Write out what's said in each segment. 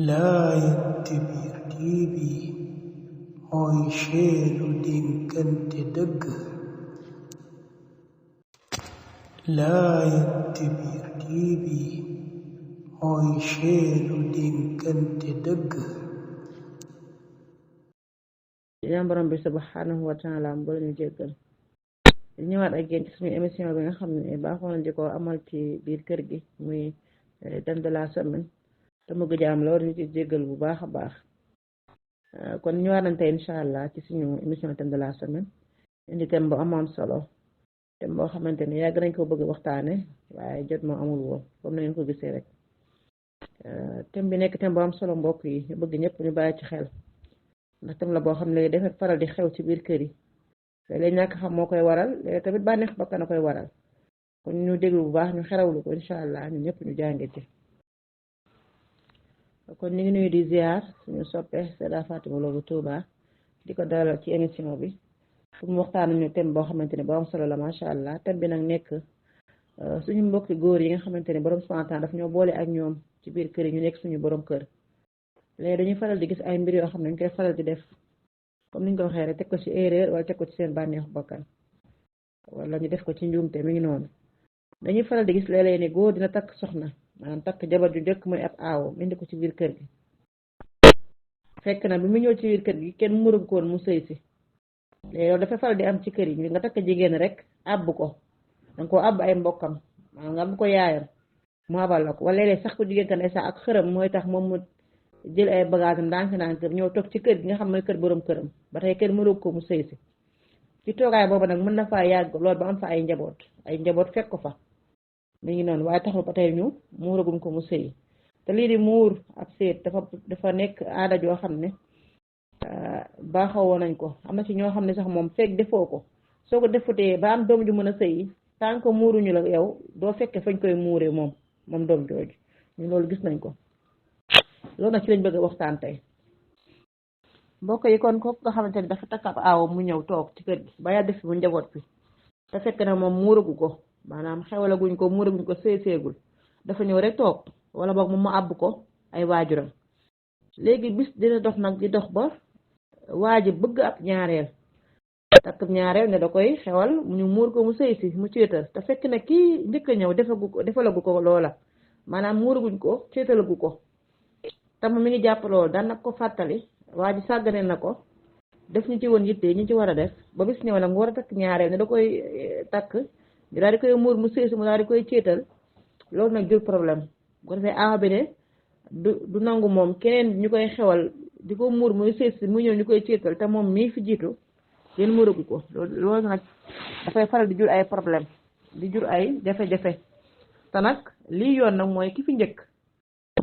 Laayante Biir TV mooy seenu dénkante dëgg. Laayante Biir TV mooy seenu dénkante dëgg. yaa borom bi subhanahu wa taala mboolu ñu jéggal ñëwaat ak yéen ci suñu émission bi nga xam ne baaxoon nañu ko amal ci biir kër gi muy thème de la semaine te mu gëj a am loolu ñu ci jéggal bu baax a baax kon ñëwaat nañ tey incha allah ci suñu émission thème de la semaine indi thème bu am solo thème boo xamante ne yàgg nañ ko bëgg waxtaane waaye jot moo amul woon comme na ngeen ko gisee rek thème bi nekk thème bu am solo mbokk yi ñu bëgg ñëpp ñu bàyyi ci xel ndax thème la boo xam ne dafa faral di xew ci biir kër yi léeg-léeg ñàkk xam moo koy waral léeg tamit bànneex bakkan a koy waral kon ñu déglu bu baax ñu xerawlu ko incha allah ñun ñëpp ñu jànge ci kon ñu ngi nuyu di ziar suñu soppe Seyda Fatima Lo bu Touba di ko dalal ci émission bi pour mu waxtaan ñu thème boo xamante ne borom solo la macha allah thème bi nag nekk suñu mbokki góor yi nga xamante ne borom santaan daf ñoo boole ak ñoom ci biir kër yi ñu nekk suñu borom kër léegi dañuy faral di gis ay mbir yoo xam ne ñu koy faral di def comme niñ ko waxee rek teg ko ci erreur wala teg ko ci seen bànneexu bakkan wala ñu def ko ci njuumte mi ngi noonu dañuy faral di gis léeg-léeg ni góor dina takk soxna maanaam takk jabar ju njëkk muy ab aawo indi ko ci biir kër gi fekk na bi mu ñëw ci biir kër gi kenn murug koon mu sëy si léegi loolu dafa faral di am ci kër yi nga takk jigéen rek àbb ko danga koo àbb ay mbokkam maanaam nga àbb ko yaayam mu abal la ko wala léeg-léeg sax ko jigéen kan ay sax ak xërëm mooy tax moom mu jël ay bagage ndànk-ndànk ñëw toog ci kër gi nga xam ne kër borom këram ba tey kenn mënu ko mu sëy si ci toogaay boobu nag mën na faa yàgg loolu ba am fa ay njaboot fekk ko fa mi ngi noonu waaye taxul ba tey ñu muuragum ko mu sëy te lii di muur ab seet dafa nekk aada joo xam ne baaxoo nañ ko am na ci ñoo xam ne sax moom fekk defoo ko soo ko defutee ba am doom ju mën a sëy tant que muuruñu la yow doo fekke fañ koy muuree moom doom jooju ñu loolu gis nañ ko loolu nag ci lañ bëgg a waxtaan tey mbokk yi kon kooku nga xamante ni dafa takk ab aawo mu ñëw toog ci kër gi ba yàgg fi mu njaboot bi te fekk na moom muuragu ko maanaam xewalaguñ ko muuraguñ ko seeseegul dafa ñëw rek toog wala boog moom mu àbb ko ay waajuram léegi bis dina dox nag di dox ba waaji bëgg ab ñaareel takk ñaareel ne da koy xewal ñu muur ko mu sëy si mu céetal te fekk na kii njëkk a ñëw defalagu ko loola maanaam muuraguñ ko céetalagu ko tam mi ngi jàpp loolu daan nag ko fàttali waa ji sàggane na ko def ñu ci woon yitte ñu ci war a def ba bis ñëw nag mu war a takk ñaareel ne da koy takk ñu daal di koy muur mu sëy mu daal di koy céetal loolu nag jur problème bu ko defee aawa bi ne du nangu moom keneen ñu koy xewal di ko muur muy sëy mu ñëw ñu koy céetal te moom mii fi jiitu kenn muuragu ko loolu nag dafay faral di jur ay problème di jur ay jafe-jafe te nag lii yoon nag mooy ki fi njëkk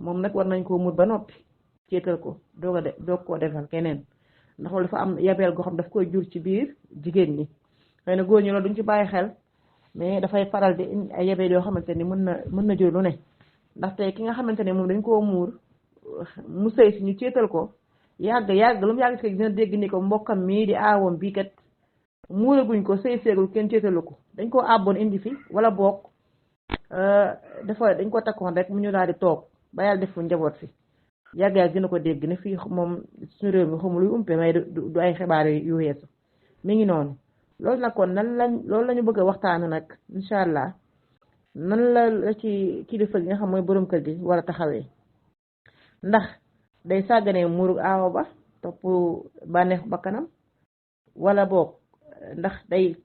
moom nag war nañ koo muur ba noppi céetal ko doog koo defal keneen ndax loolu dafa am yabeel goo xam daf koy jur ci biir jigéen ñi xëy na góor ñi loolu duñ ci bàyyi xel mais dafay faral di ay yabeel yoo xamante ni mën na jur lu ne ndaxte ki nga xamante ne moom dañ koo muur mu sëy si ñu céetal ko yàgg lu mu yàgg si dina dégg ni ko mbokkam mii di aawoom bii kat muuraguñ ko sëy seegul kenn céetalu ko dañ koo àbboon indi fi wala boog dañ ko takkoon rek mu ñu daal di toog ba yàlla def fu njaboot fi yàgg dina ko dégg ne fii moom suñu réew mi xamul luy umpe may du ay xibaar yu weesu mi ngi noonu loolu nag kon loolu lañu bëgg a waxtaan nag incha allah nan la ci kilifa gi nga xam mooy borom kër gi war a taxawee ndax day sàgganee muurug aawa ba topp bànneex bakkanam wala boog ndax day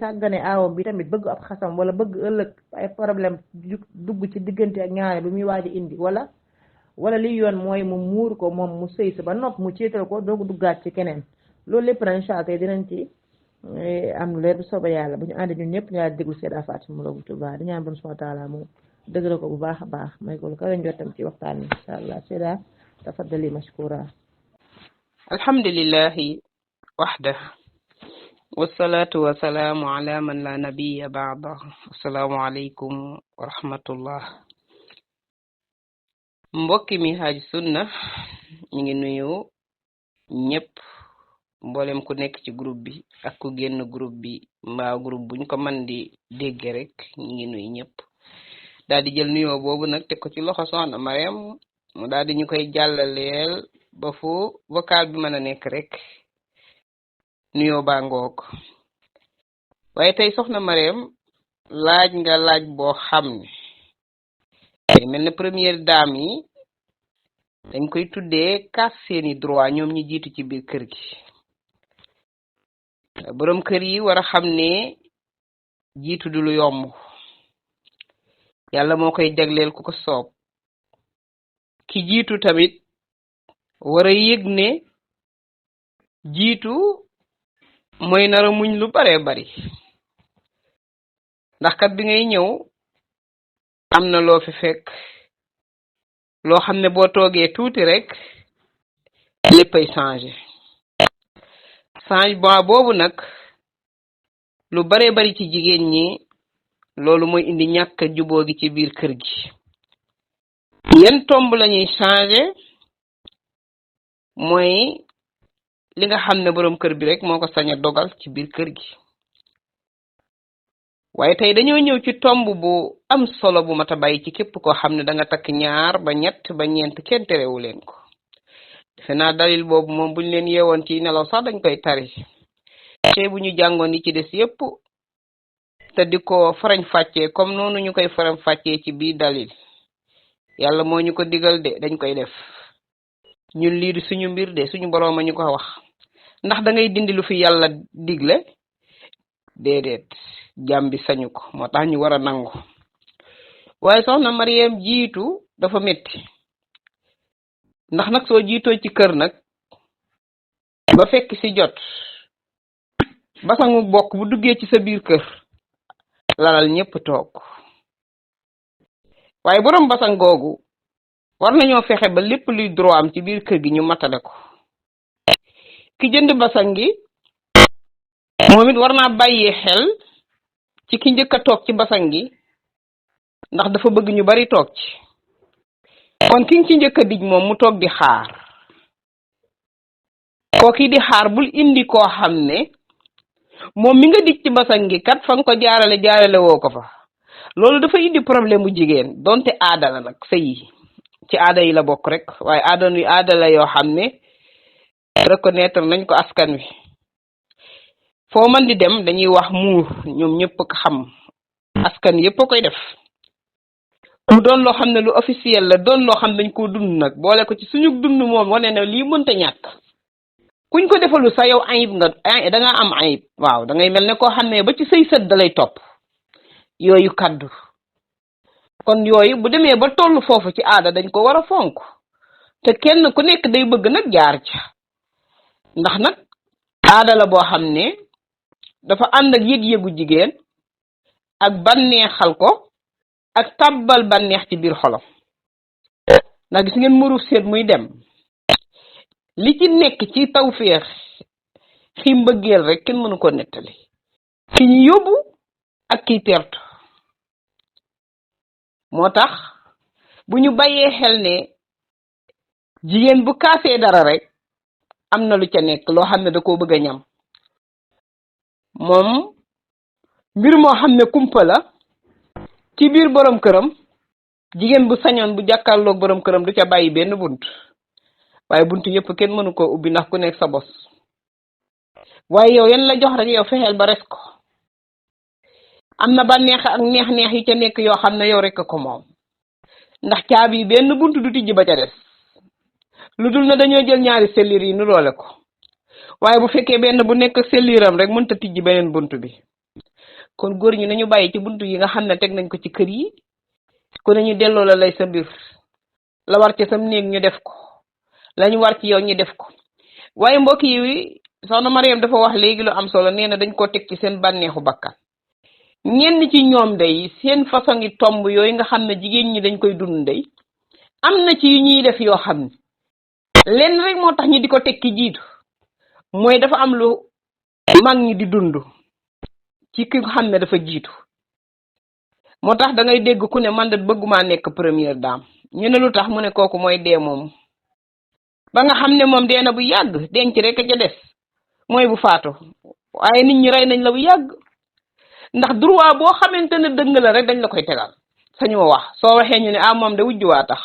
sàggane aawa bi tamit bëgg ab xasam wala bëgg ëllëg ay problème dugg ci diggante ak ñaare bi muy waaj a indi wala li yoon mooy mu muur ko moom mu sëy si ba nopp mu céetal ko doog duggaat ci keneen loolu lépp na incha allah tey dinañ ci am lu leer bu soobee yàlla bu ñu ànd ñun ñëpp ñu daal déglu Seyda Fatima Lo bu Touba di ñaan bon subhanahu wa taala mu dëgëral ko bu baax a baax may ko lu kawe njottam ci waxtaan bi incha allah Seyda tafaddali mashkura alhamdulillahi wahda wassalatu wassalamu ala man la nabiyya ba'da assalamu alaykum wa rahmatullah mbokki mi Haaj Sunna ñu ngi nuyu ñëpp mboolem ku nekk ci groupe bi ak ku génn groupe bi mbaa groupe buñ ko mën di dégg rek ñu ngi nuyu ñëpp daal di jël nuyoo boobu nag teg ko ci loxo soxna Mariam mu daal di ñu koy jàllaleel ba fu vocal bi mën a nekk rek nuyoo baa ngoog waaye tey soxna Mariam laaj nga laaj boo xam ne tey mel na première dame yi dañ koy tuddee kaas seeni droit ñoom ñi jiitu ci biir kër gi borom kër yi war a xam ne jiitu du lu yomb yàlla moo koy jagleel ku ko soob ki jiitu tamit war a yëg ne jiitu mooy nara muñ lu bare bari ndax kat bi ngay ñëw am na loo fi fekk loo xam ne boo toogee tuuti rek léppay changé changement boobu nag lu bare bari ci jigéen ñi loolu mooy indi ñàkk juboo gi ci biir kër gi yan tomb lañuy changé mooy li nga xam ne boroom kër bi rek moo ko sañ a dogal ci biir kër gi waaye tey dañoo ñëw ci tomb bu am solo bu mat a bàyyi ci képp koo xam ne da nga takk ñaar ba ñett ba ñeent kenn terewu leen ko defe naa dalil boobu moom buñ leen yeewoon ci nelaw sax dañ koy tari te bu ñu jàngoon yi ci des yépp te di ko farañ fàccee comme noonu ñu koy farañ fàccee ci biir dalil yàlla moo ñu ko digal de dañ koy def ñun lii di suñu mbir de suñu boroom a ñu ko wax ndax da ngay dindi lu fi yàlla digle déedéet jàmm bi sañu ko moo tax ñu war a nangu waaye soxna Mariam jiitu dafa metti ndax nag soo jiitoo ci kër nag ba fekk ci jot basangu bokk bu duggee ci sa biir kër lalal ñépp toog waaye boroom basang googu war nañoo fexe ba lépp luy droit am ci biir kër gi ñu matale ko ki jënd basang gi moom it war naa bàyyee xel ci ki njëkk a toog ci basang gi ndax dafa bëgg ñu bari toog ci kon ki ci njëkk a dij moom mu toog di xaar kooki di xaar bul indi koo xam ne moom mi nga dij ci basang gi kat fa nga ko jaarale woo ko fa loolu dafa indi problème bu jigéen donte aada la nag sëy ci aada yi la bokk rek waaye aada la yoo xam ne reconnaître nañ ko askan wi foo man di dem dañuy wax muur ñoom ñëpp ko xam askan yëpp a koy def mu doon loo xam ne lu officiel la doon loo xam dañ koo dund nag boole ko ci suñu dund moom wane ne lii mënta ñàkk kuñ ko defalu sa yow ayib nga da nga am ayib waaw da ngay mel ne koo xam ne ba ci say sët da lay topp yooyu kaddu kon yooyu bu demee ba tollu foofu ci aada dañ ko war a fonk te kenn ku nekk day bëgg nag jaar ca ndax nag aada la boo xam ne dafa ànd ak yëg-yëgu jigéen ak bànneexal ko ak tàbbal bànneex ci biir xolam ndax gis ngeen muru seet muy dem li ci nekk ci tawféex xi mbëggeel rek kenn mënu ko nettali ki ñu yóbbu ak kiy tertu moo tax bu ñu bàyyee xel ne jigéen bu kaasee dara rek am na lu ca nekk loo xam ne da koo bëgg a ñam moom mbir moo xam ne kumpa la ci biir borom këram jigéen bu sañoon bu jàkkaarloog borom këram du ca bàyyi benn bunt waaye bunt yëpp kenn mënu koo ubbi ndax ku nekk sa bos waaye yow yan la jox rek yow fexeel ba res ko am na bànneex ak neex-neex yi ca nekk yoo xam ne yow rek ko moom ndax caabi benn bunt du tijji ba ca des lu dul na dañoo jël ñaari sellir yi nu roole ko waaye bu fekkee benn bu nekk selliram rek mënta tijji beneen bunt bi kon góor ñi nañu bàyyi ci bunt yi nga xam ne teg nañ ko ci kër yi ku ne ñu delloo la lay sa mbir la war ci sam néeg ñu def ko lañu war ci yow ñu def ko waaye mbokk yi soxna Mariam dafa wax léegi lu am solo nee na dañ koo teg ci seen bànneexu bakkan ñenn ci ñoom day seen façon ngi tomb yooyu nga xam ne jigéen ñi dañ koy dund day am na ci yu ñuy def yoo xam ne lenn rek moo tax ñi di ko teg ki jiitu mooy dafa am lu mag ñi di dund ci ki nga xam ne dafa jiitu moo tax da ngay dégg ku ne man de bëgguma nekk première dame ñu ne lu tax mu ne kooku mooy dee moom ba nga xam ne moom dee na bu yàgg denc rek a ca des mooy bu faatu waaye nit ñi rey nañ la bu yàgg ndax droit boo xamante ne dëgg la rek dañ la koy tegal sañoo wax soo waxee ñu ne moom de wujj waa tax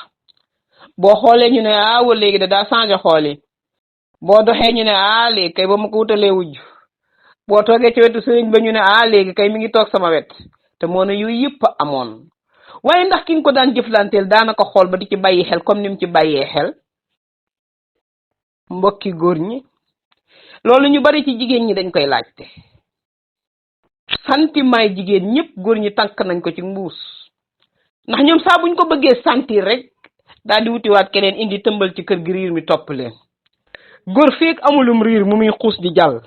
boo xoolee ñu ne wa léegi daa changé xool yi boo doxee ñu ne léegi kay ba ma ko wutalee wujj boo toogee ci wetu sëriñ ba ñu ne léegi kay mi ngi toog sama wet te moo ne yooyu yëpp amoon waaye ndax ki nga ko daan jëflanteel daanaka xool ba di ci bàyyi xel comme ni mu ci bàyyee xel mbokki góor ñi loolu ñu bari ci jigéen ñi dañ koy laajte sentiment jigéen ñëpp góor ñi tànk nañ ko ci mbuus ndax ñoom saa buñ ko bëggee sentir rek daal di wutiwaat keneen indi tëmbal ci kër gi riir mi topp leen góor feek amulum riir mu muy xuus di jàll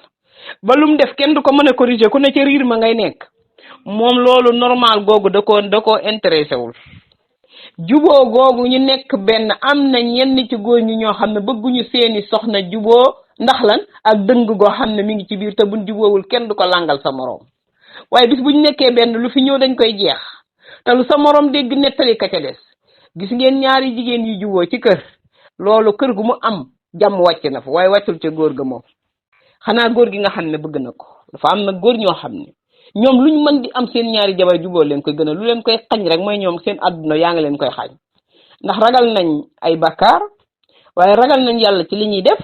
ba lum def kenn du ko mën a corriger ku ne ca riir ma ngay nekk moom loolu normal googu da koo intéressé wul juboo googu ñu nekk benn am na ñenn ci góor ñi ñoo xam ne bëgguñu seeni soxna juboo ndax lan ak dëng goo xam ne mi ngi ci biir te buñ juboowul kenn du ko langal sa moroom waaye bis buñ nekkee benn lu fi ñëw dañ koy jeex te lu sa moroom dégg nettali ka ca des gis ngeen ñaari jigéen yu juboo ci kër loolu kër gu mu am jàmm wàcc na fa waaye wàccul ca góor ga moom xanaa góor gi nga xam ne bëgg na ko dafa am na góor ñoo xam ne ñoom luñ mën di am seen ñaari jabar juboo leen koy gën a lu leen koy xañ rek mooy ñoom seen àdduna yaa ngi leen koy xañ ndax ragal nañ ay bakkaar waaye ragal nañ yàlla ci li ñuy def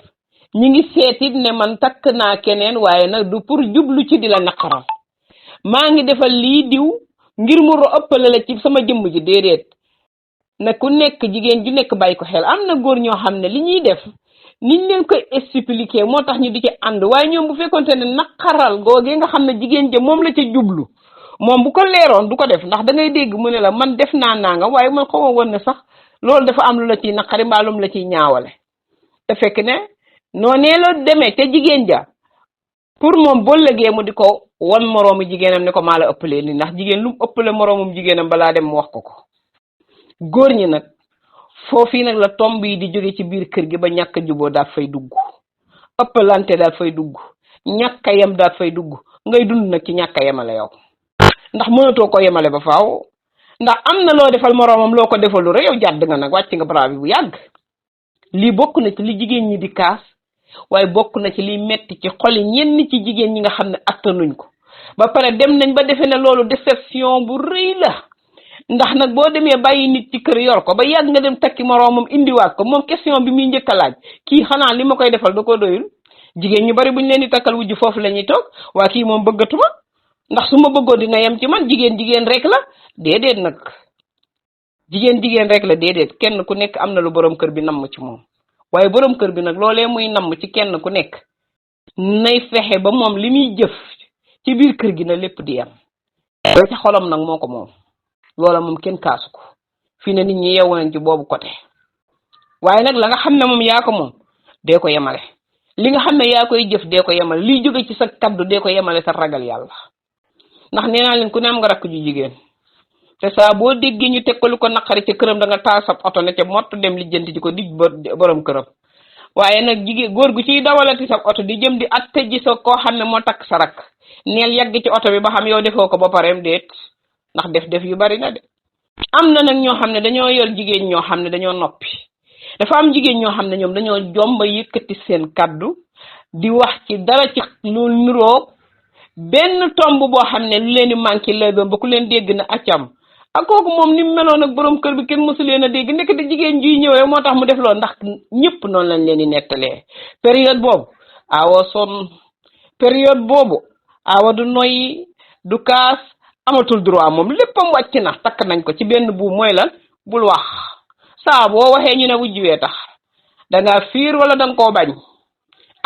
ñi ngi seetit ne man takk naa keneen waaye nag du pour jublu ci di la naqaral maa ngi defal lii diw ngir mu ëppale la ci sama jëmm ji déedéet na ku nekk jigéen ju nekk bàyyi ko xel am na góor ñoo xam ne li ñuy def niñ leen koy expliquer moo tax ñu di ci ànd waaye ñoom bu fekkonte ne naqaral googee nga xam ne jigéen ja moom la ca jublu moom bu ko leeroon du ko def ndax da ngay dégg mu ne la man def naa nangam waaye man xaw ma woon ne sax loolu dafa am lu la ciy naqari mbaa lu la ciy ñaawale te fekk ne noonee la demee te jigéen ja pour moom boo lëgee mu di ko won moroomu jigéenam ne ko maa la ëppalee ni ndax jigéen lu mu ëppale moroomum jigéenam balaa dem mu wax ko góor ñi nag foofii nag la tomb yi di jóge ci biir kër gi ba ñàkk a juboo daal fay dugg ëppalante daal fay dugg ñàkk a yem daal fay dugg ngay dund nag ci ñàkk a yemale yow ndax mënatoo ko yemale ba faaw ndax am na loo defal moroomam loo ko defalu rek yow jàdd nga nag wàcc nga bara bi bu yàgg lii bokk na ci li jigéen ñi di kaas waaye bokk na ci liy metti ci xoli ñenn ci jigéen ñi nga xam ne attanuñ ko ba pare dem nañ ba defe ne loolu déception bu rëy la ndax nag boo demee bàyyi nit ci kër yor ko ba yàgg nga dem takki moroomam indiwaat ko moom question bi muy njëkk a laaj kii xanaa li ma koy defal da ko doyul jigéen ñu bari buñ leen di takkal wujj foofu la ñuy toog waa kii moom bëggatuma ndax su ma bëggoon dina yem ci man jigéen rek la déedéet nag jigéen rek la déedéet kenn ku nekk am na lu borom kër bi namm ci moom waaye borom kër bi nag loolee muy namm ci kenn ku nekk nay fexe ba moom li muy jëf ci biir kër gi na lépp di yem ba ci xolam nag moo ko moom loola moom kenn kaasu ko fii ne nit ñi yeewu nañ ci boobu côté waaye nag la nga xam ne moom yaa ko moom dee ko yemale li nga xam ne yaa koy jëf dee ko yemale liy jóge ci sa kaddu dee ko yemale sa ragal yàlla ndax nee naa leen ku ne am nga rakk ju jigéen te saa boo déggee ñu teg ko lu ko naqari ca këram da nga taal sab oto ne ca mott dem lijjanti ji ko dig borom këram waaye nag jigéen góor gu ciy dawalati sab oto di jëm di atte ji sa koo xam ne moo takk sa rakk neel yàgg ci oto bi ba xam yow defoo ko ba pareem déet ndax def yu bari na de am na nag ñoo xam ne dañoo yor jigéen ñoo xam ne dañoo noppi dafa am jigéen ñoo xam ne ñoom dañoo jomba yëkkati seen kaddu di wax ci dara ci lu niroo benn tomb boo xam ne lu leen di manqué lay doon ba ku leen dégg na accam ak kooku moom ni mu meloon ak borom kër bi kenn mësu leen a dégg nekk di jigéen juy ñëw rek moo tax mu def loolu ndax ñëpp noonu lañ leen di nettalee période boobu awa sonn période boobu awa du noyyi du kaas amatul droit moom léppam wàcc na takk nañ ko ci benn bu mooy lan bul wax saa boo waxee ñu ne wujjuwee tax dangaa fiir wala danga koo bañ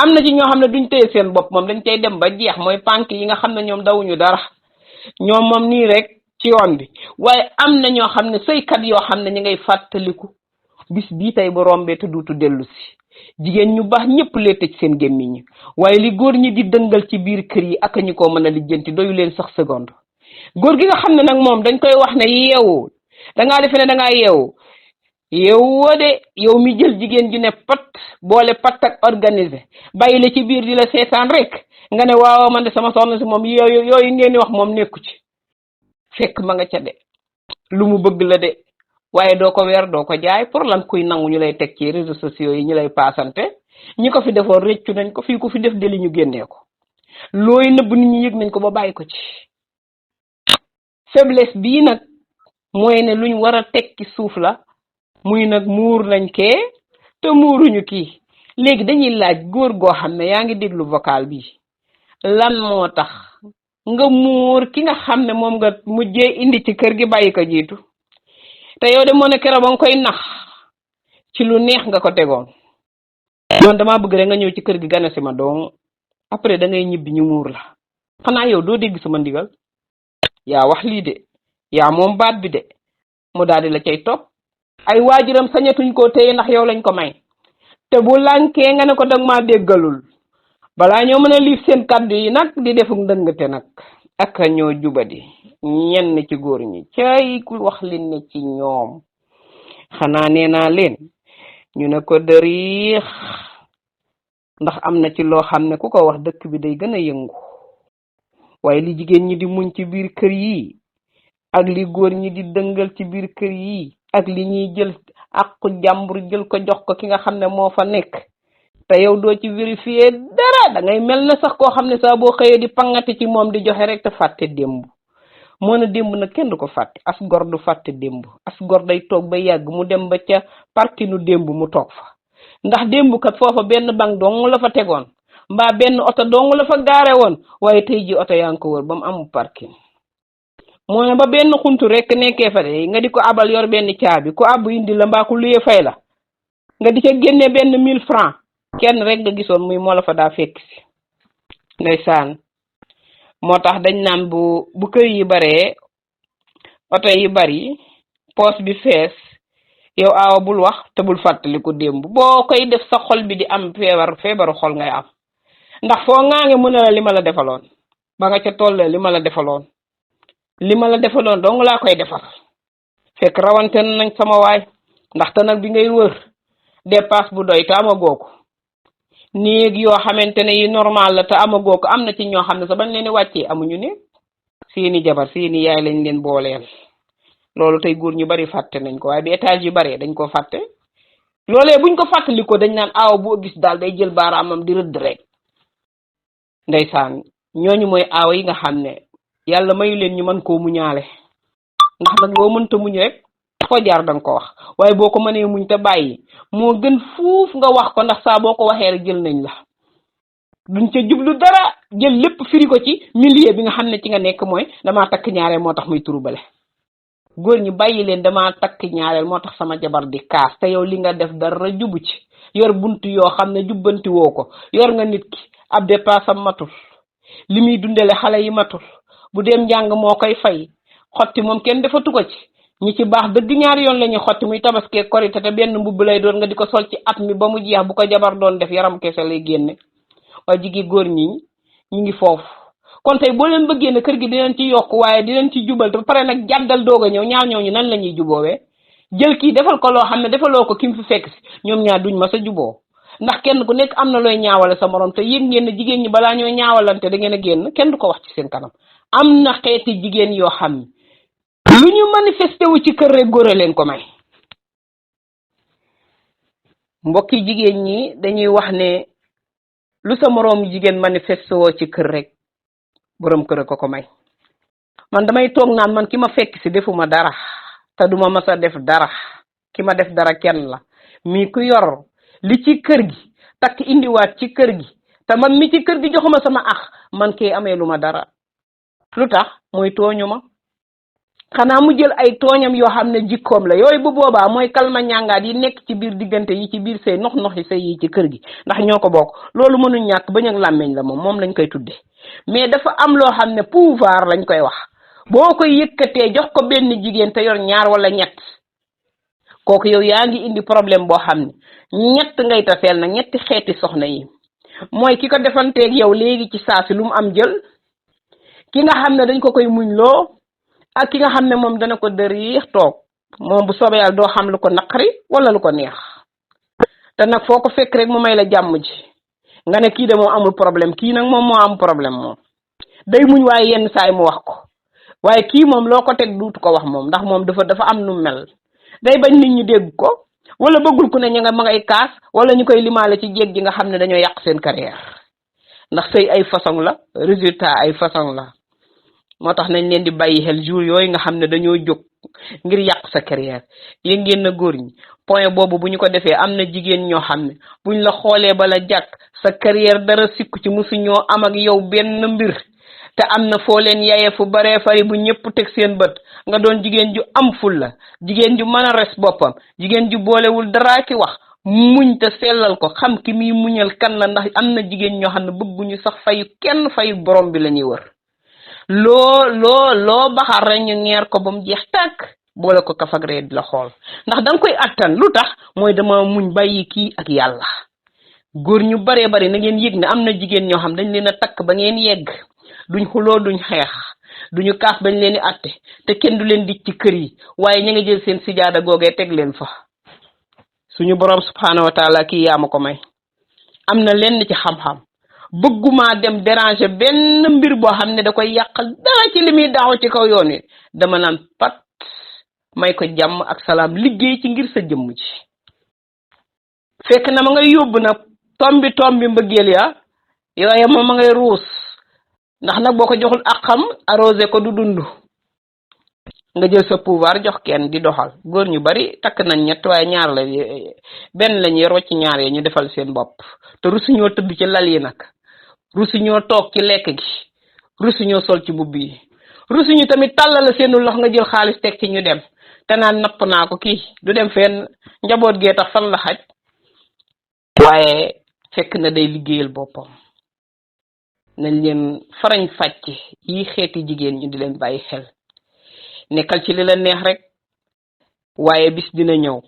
am na ci ñoo xam ne duñ téye seen bopp moom dañ cay dem ba jeex mooy pànk yi nga xam ne ñoom dawuñu dara ñoom moom nii rek ci yoon bi waaye am na ñoo xam ne sëykat yoo xam ne ñu ngay fàttaliku bis bii tey bu rombee te duutu dellu si jigéen ñu baax ñëpp lee tëj seen gémmiñ ñi waaye li góor ñi di dëngal ci biir kër yi ak ñu ko mën a lijjanti doyu leen sax seconde góor gi nga xam ne nag moom dañ koy wax ne yeewu dangaa defe ne dangaa yeewu woo de yow mi jël jigéen ju ne pat boole pat ak organisé bàyyi la ci biir di la seetaan rek nga ne waaw man de sama soxna si moom yooyu ngeen di wax moom nekku ci fekk ma nga ca de lu mu bëgg la de waaye doo ko weer doo ko jaay pour lan kuy nangu ñu lay teg ci réseaux sociaux yi ñu lay paasante ñi ko fi defoon réccu nañ ko fii ku fi def deli ñu génnee ko looy nëbb nit ñi yëg nañ ko ba bàyyi ko ci faiblesse bii nag mooy ne luñ war a teg ci suuf la muy nag muur nañ kee te muuruñu kii. léegi dañuy laaj góor goo xam ne yaa ngi déglu vocal bi lan moo tax nga muur ki nga xam ne moom nga mujjee indi ci kër gi bàyyi ko jiitu te yow de moo ne keroog ba nga koy nax ci lu neex nga ko tegoon. noonu damaa bëgg rek nga ñëw ci kër gi gane si ma donc après da ngay ñibbi ñu muur la. xanaa yow doo dégg sama ndigal yaa wax lii de yaa moom baat bi de mu daal di la cay topp. ay waajuram sañatuñ koo téye ndax yow lañ ko may te bu lànkee nga ne ko dag maa déggalul balaa ñoo mën a liif seen kàddu yi nag di defuk ndëngate nag ak ñoo jubadi ñenn ci góor ñi cay ku wax li ne ci ñoom. xanaa nee naa leen ñu ne ko dëriix ndax am na ci loo xam ne ku ko wax dëkk bi day gën a yëngu waaye li jigéen ñi di muñ ci biir kër yi ak li góor ñi di dëngal ci biir kër yi ak li ñuy jël àqu jàmbur jël ko jox ko ki nga xam ne moo fa nekk te yow doo ci vérifier dara da ngay mel na sax koo xam ne saa boo xëyee di pangati ci moom di joxe rek te fàtte démb. moo na démb nag kenn du ko fàtte as gor du fàtte démb as gor day toog ba yàgg mu dem ba ca parkinu démb mu toog fa ndax démb kat foofa benn bank dong la fa tegoon mbaa benn oto dong la fa gaare woon waaye tey ji oto yaa ngi ko wër ba mu amul parking. moo ne ba benn xuntu rek nekkee fa de nga di ko abal yor benn caabi ku abbu indi la mbaa ku luyee fay la nga di ca génne benn 1000 francs kenn rek nga gisoon muy moo la fa daa fekk si. ndeysaan moo tax dañ naan bu kër yi baree oto yi bari poos bi fees yow aawa bul wax te bul fàttaliku démb boo koy def sa xol bi di am feebaru xol ngay am ndax foo ngaange mën a la li ma la defaloon ba nga ca tollee li ma la defaloon dong laa koy defal fekk rawante nañ sama waay ndaxte nag bi ngay wër dépasse bu doy te amagoo ko néeg yoo xamante ne yi normal la te amagoo ko am na ci ñoo xam ne sa bañ leen di wàccee amuñu ne seeni jabar seeni yaay lañ leen booleel. loolu tey góor ñu bari fàtte nañ ko waaye bi étage yu baree dañ ko fàtte loolee buñ ko fàttali ko dañ naan aaw boo gis daal day jël baaraamam di rëdd rek. ndeysaan ñooñu mooy aaw yi nga xam ne yàlla mayu leen ñu mën koo muñaale ndax nag loo mënta muñ rek foo jaar danga ko wax waaye boo ko mënee muñ te bàyyi moo gën fuuf nga wax ko ndax saa boo ko waxee rek jël nañ la duñ ca jublu dara jël lépp firi ko ci milieu bi nga xam ne ci nga nekk mooy damaa takk ñaareel moo tax muy turubale. góor ñi bàyyi leen damaa takk ñaareel moo tax sama jabar di kaas te yow li nga def dara jubu ci yor buntu yoo xam ne jubbanti woo ko yor nga nit ki ab dépasse am matul li muy dundale xale yi matul bu dem njàng moo koy fay xotti moom kenn defatu ko ci ñi ci baax dëgg ñaari yoon la ñuy xotti muy tabaskee korite te benn mbubb lay doon nga di ko sol ci at mi ba mu jeex bu ko jabar doon def yaram kese lay génne waaye jigi góor ñi ñu ngi foofu. kon tey boo leen bëggee ne kër gi dinañ ci yokk waaye dinañ ci jubal te ba pare nag jàddal doog a ñëw ñaar ñooñu nan la ñuy juboowee jël kii defal ko loo xam ne defaloo ko ki mu fi fekk si ñoom ñaar duñ ma sa juboo ndax kenn ku nekk am na looy ñaawale sa morom te yëg ngeen ne jigéen ñi balaa ñoo ñaawalante da ngeen a génn kenn du ko wax ci seen kanam. am na xeeti jigéen yoo xam ne lu ñu manifesté wu ci kër rek góor a leen ko may. mbokki jigéen ñi dañuy wax ne lu sa moroom jigéen manifesté woo ci kër rek borom kër ko may. man damay toog naan man ki ma fekk si defuma dara te duma masa def dara ki ma def dara kenn la mi ku yor li ci kër gi takk indiwaat ci kër gi te man mi ci kër gi joxuma sama ax man kee amee lu ma dara lu tax mooy tooñu ma xanaa mu jël ay tooñam yoo xam ne jikkoom la yooyu bu boobaa mooy kalma ñàngaat yi nekk ci biir diggante yi ci biir sëy nox yi sëy yi ci kër gi ndax ñoo ko bokk loolu mënuñ ñàkk bañ ak làmmeñ la moom lañ koy tudde mais dafa am loo xam ne pouvoir lañ koy wax boo koy yëkkatee jox ko benn jigéen te yor ñaar wala ñett kooku yow yaa ngi indi problème boo xam ne ñett ngay taseel nag ñetti xeeti soxna yi mooy ki ko defanteeg yow léegi ci saa si lu mu am jël ki nga xam ne dañ ko koy muñ loo ak ki nga xam ne moom dana ko dëriix toog moom bu soobee yàlla doo xam lu ko naqari wala lu ko neex te nag foo ko fekk rek mu may la jàmm ji nga ne kii de moom amul problème kii nag moom moo am problème moom day muñ waaye yenn saay mu wax ko waaye kii moom loo ko teg duutu ko wax moom ndax moom dafa am nu mel day bañ nit ñi dégg ko wala bëggul ku ne ña nga ma ngay kaas wala ñu koy limaale ci jéeg ji nga xam ne dañoo yàq seen carrière ndax sëy ay façon la résultat ay façon la moo tax nañ leen di bàyyi xel jour yooyu nga xam ne dañoo jóg ngir yàq sa carrière yéen ngeen na góor ñi point boobu bu ñu ko defee am na jigéen ñoo xam ne buñ la xoolee bala jàkk sa carrière dara sikku ci musu ñoo am ak yow benn mbir te am na foo leen yaye fu baree fari bu ñëpp teg seen bët nga doon jigéen ju am ful la jigéen ju mën a res boppam jigéen ju boolewul dara ki wax muñ te sellal ko xam ki muy muñal kan la ndax am na jigéen ñoo xam ne bëgguñu sax fayu kenn fayu borom bi la ñuy wër loo baxar rek ñu ñeer ko ba mu jeex tàkk boole ko kafak ree di la xool ndax danga koy attan lu tax mooy dama muñ bàyyi kii ak yàlla góor ñu baree bari na ngeen yëg ne am na jigéen ñoo xam dañ leen a takk ba ngeen yegg duñ xuloo duñ xeex duñu kaas bañ leen di atte te kenn du leen di ci kër yi waaye ña nga jël seen sijaada googee teg leen fa suñu borom subhanahu wa taala kii yaa ma ko may am na lenn ci xam-xam bëgguma dem déranger benn mbir boo xam ne da koy yàqal dara ci li muy daaw ci kaw yoon wi dama naan pat may ko jàmm ak salaam liggéey ci ngir sa jëmm ci fekk na ma ngay yóbbu nag tombi mbëggeel ya yooye moom ma ngay ruus ndax nag boo ko joxul ak xam arrosé ko du dund nga jël sa pouvoir jox kenn di doxal góor ñu bari takk nañ ñett waaye ñaar la benn lañuy rocc ñaar yi ñu defal seen bopp te rusuñoo tëdd ci lal yi nag rusuñoo toog ci lekk gi rusuñoo sol ci mbubb yi rusuñu tamit tàllal seenu lox nga jël xaalis teg ci ñu dem te naan napp naa ko kii du dem fenn njaboot gee tax fan la xaj waaye fekk na day liggéeyal boppam nañ leen farañ fàcc yi xeeti jigéen ñu di leen bàyyi xel nekkal ci li la neex rek waaye bis dina ñëw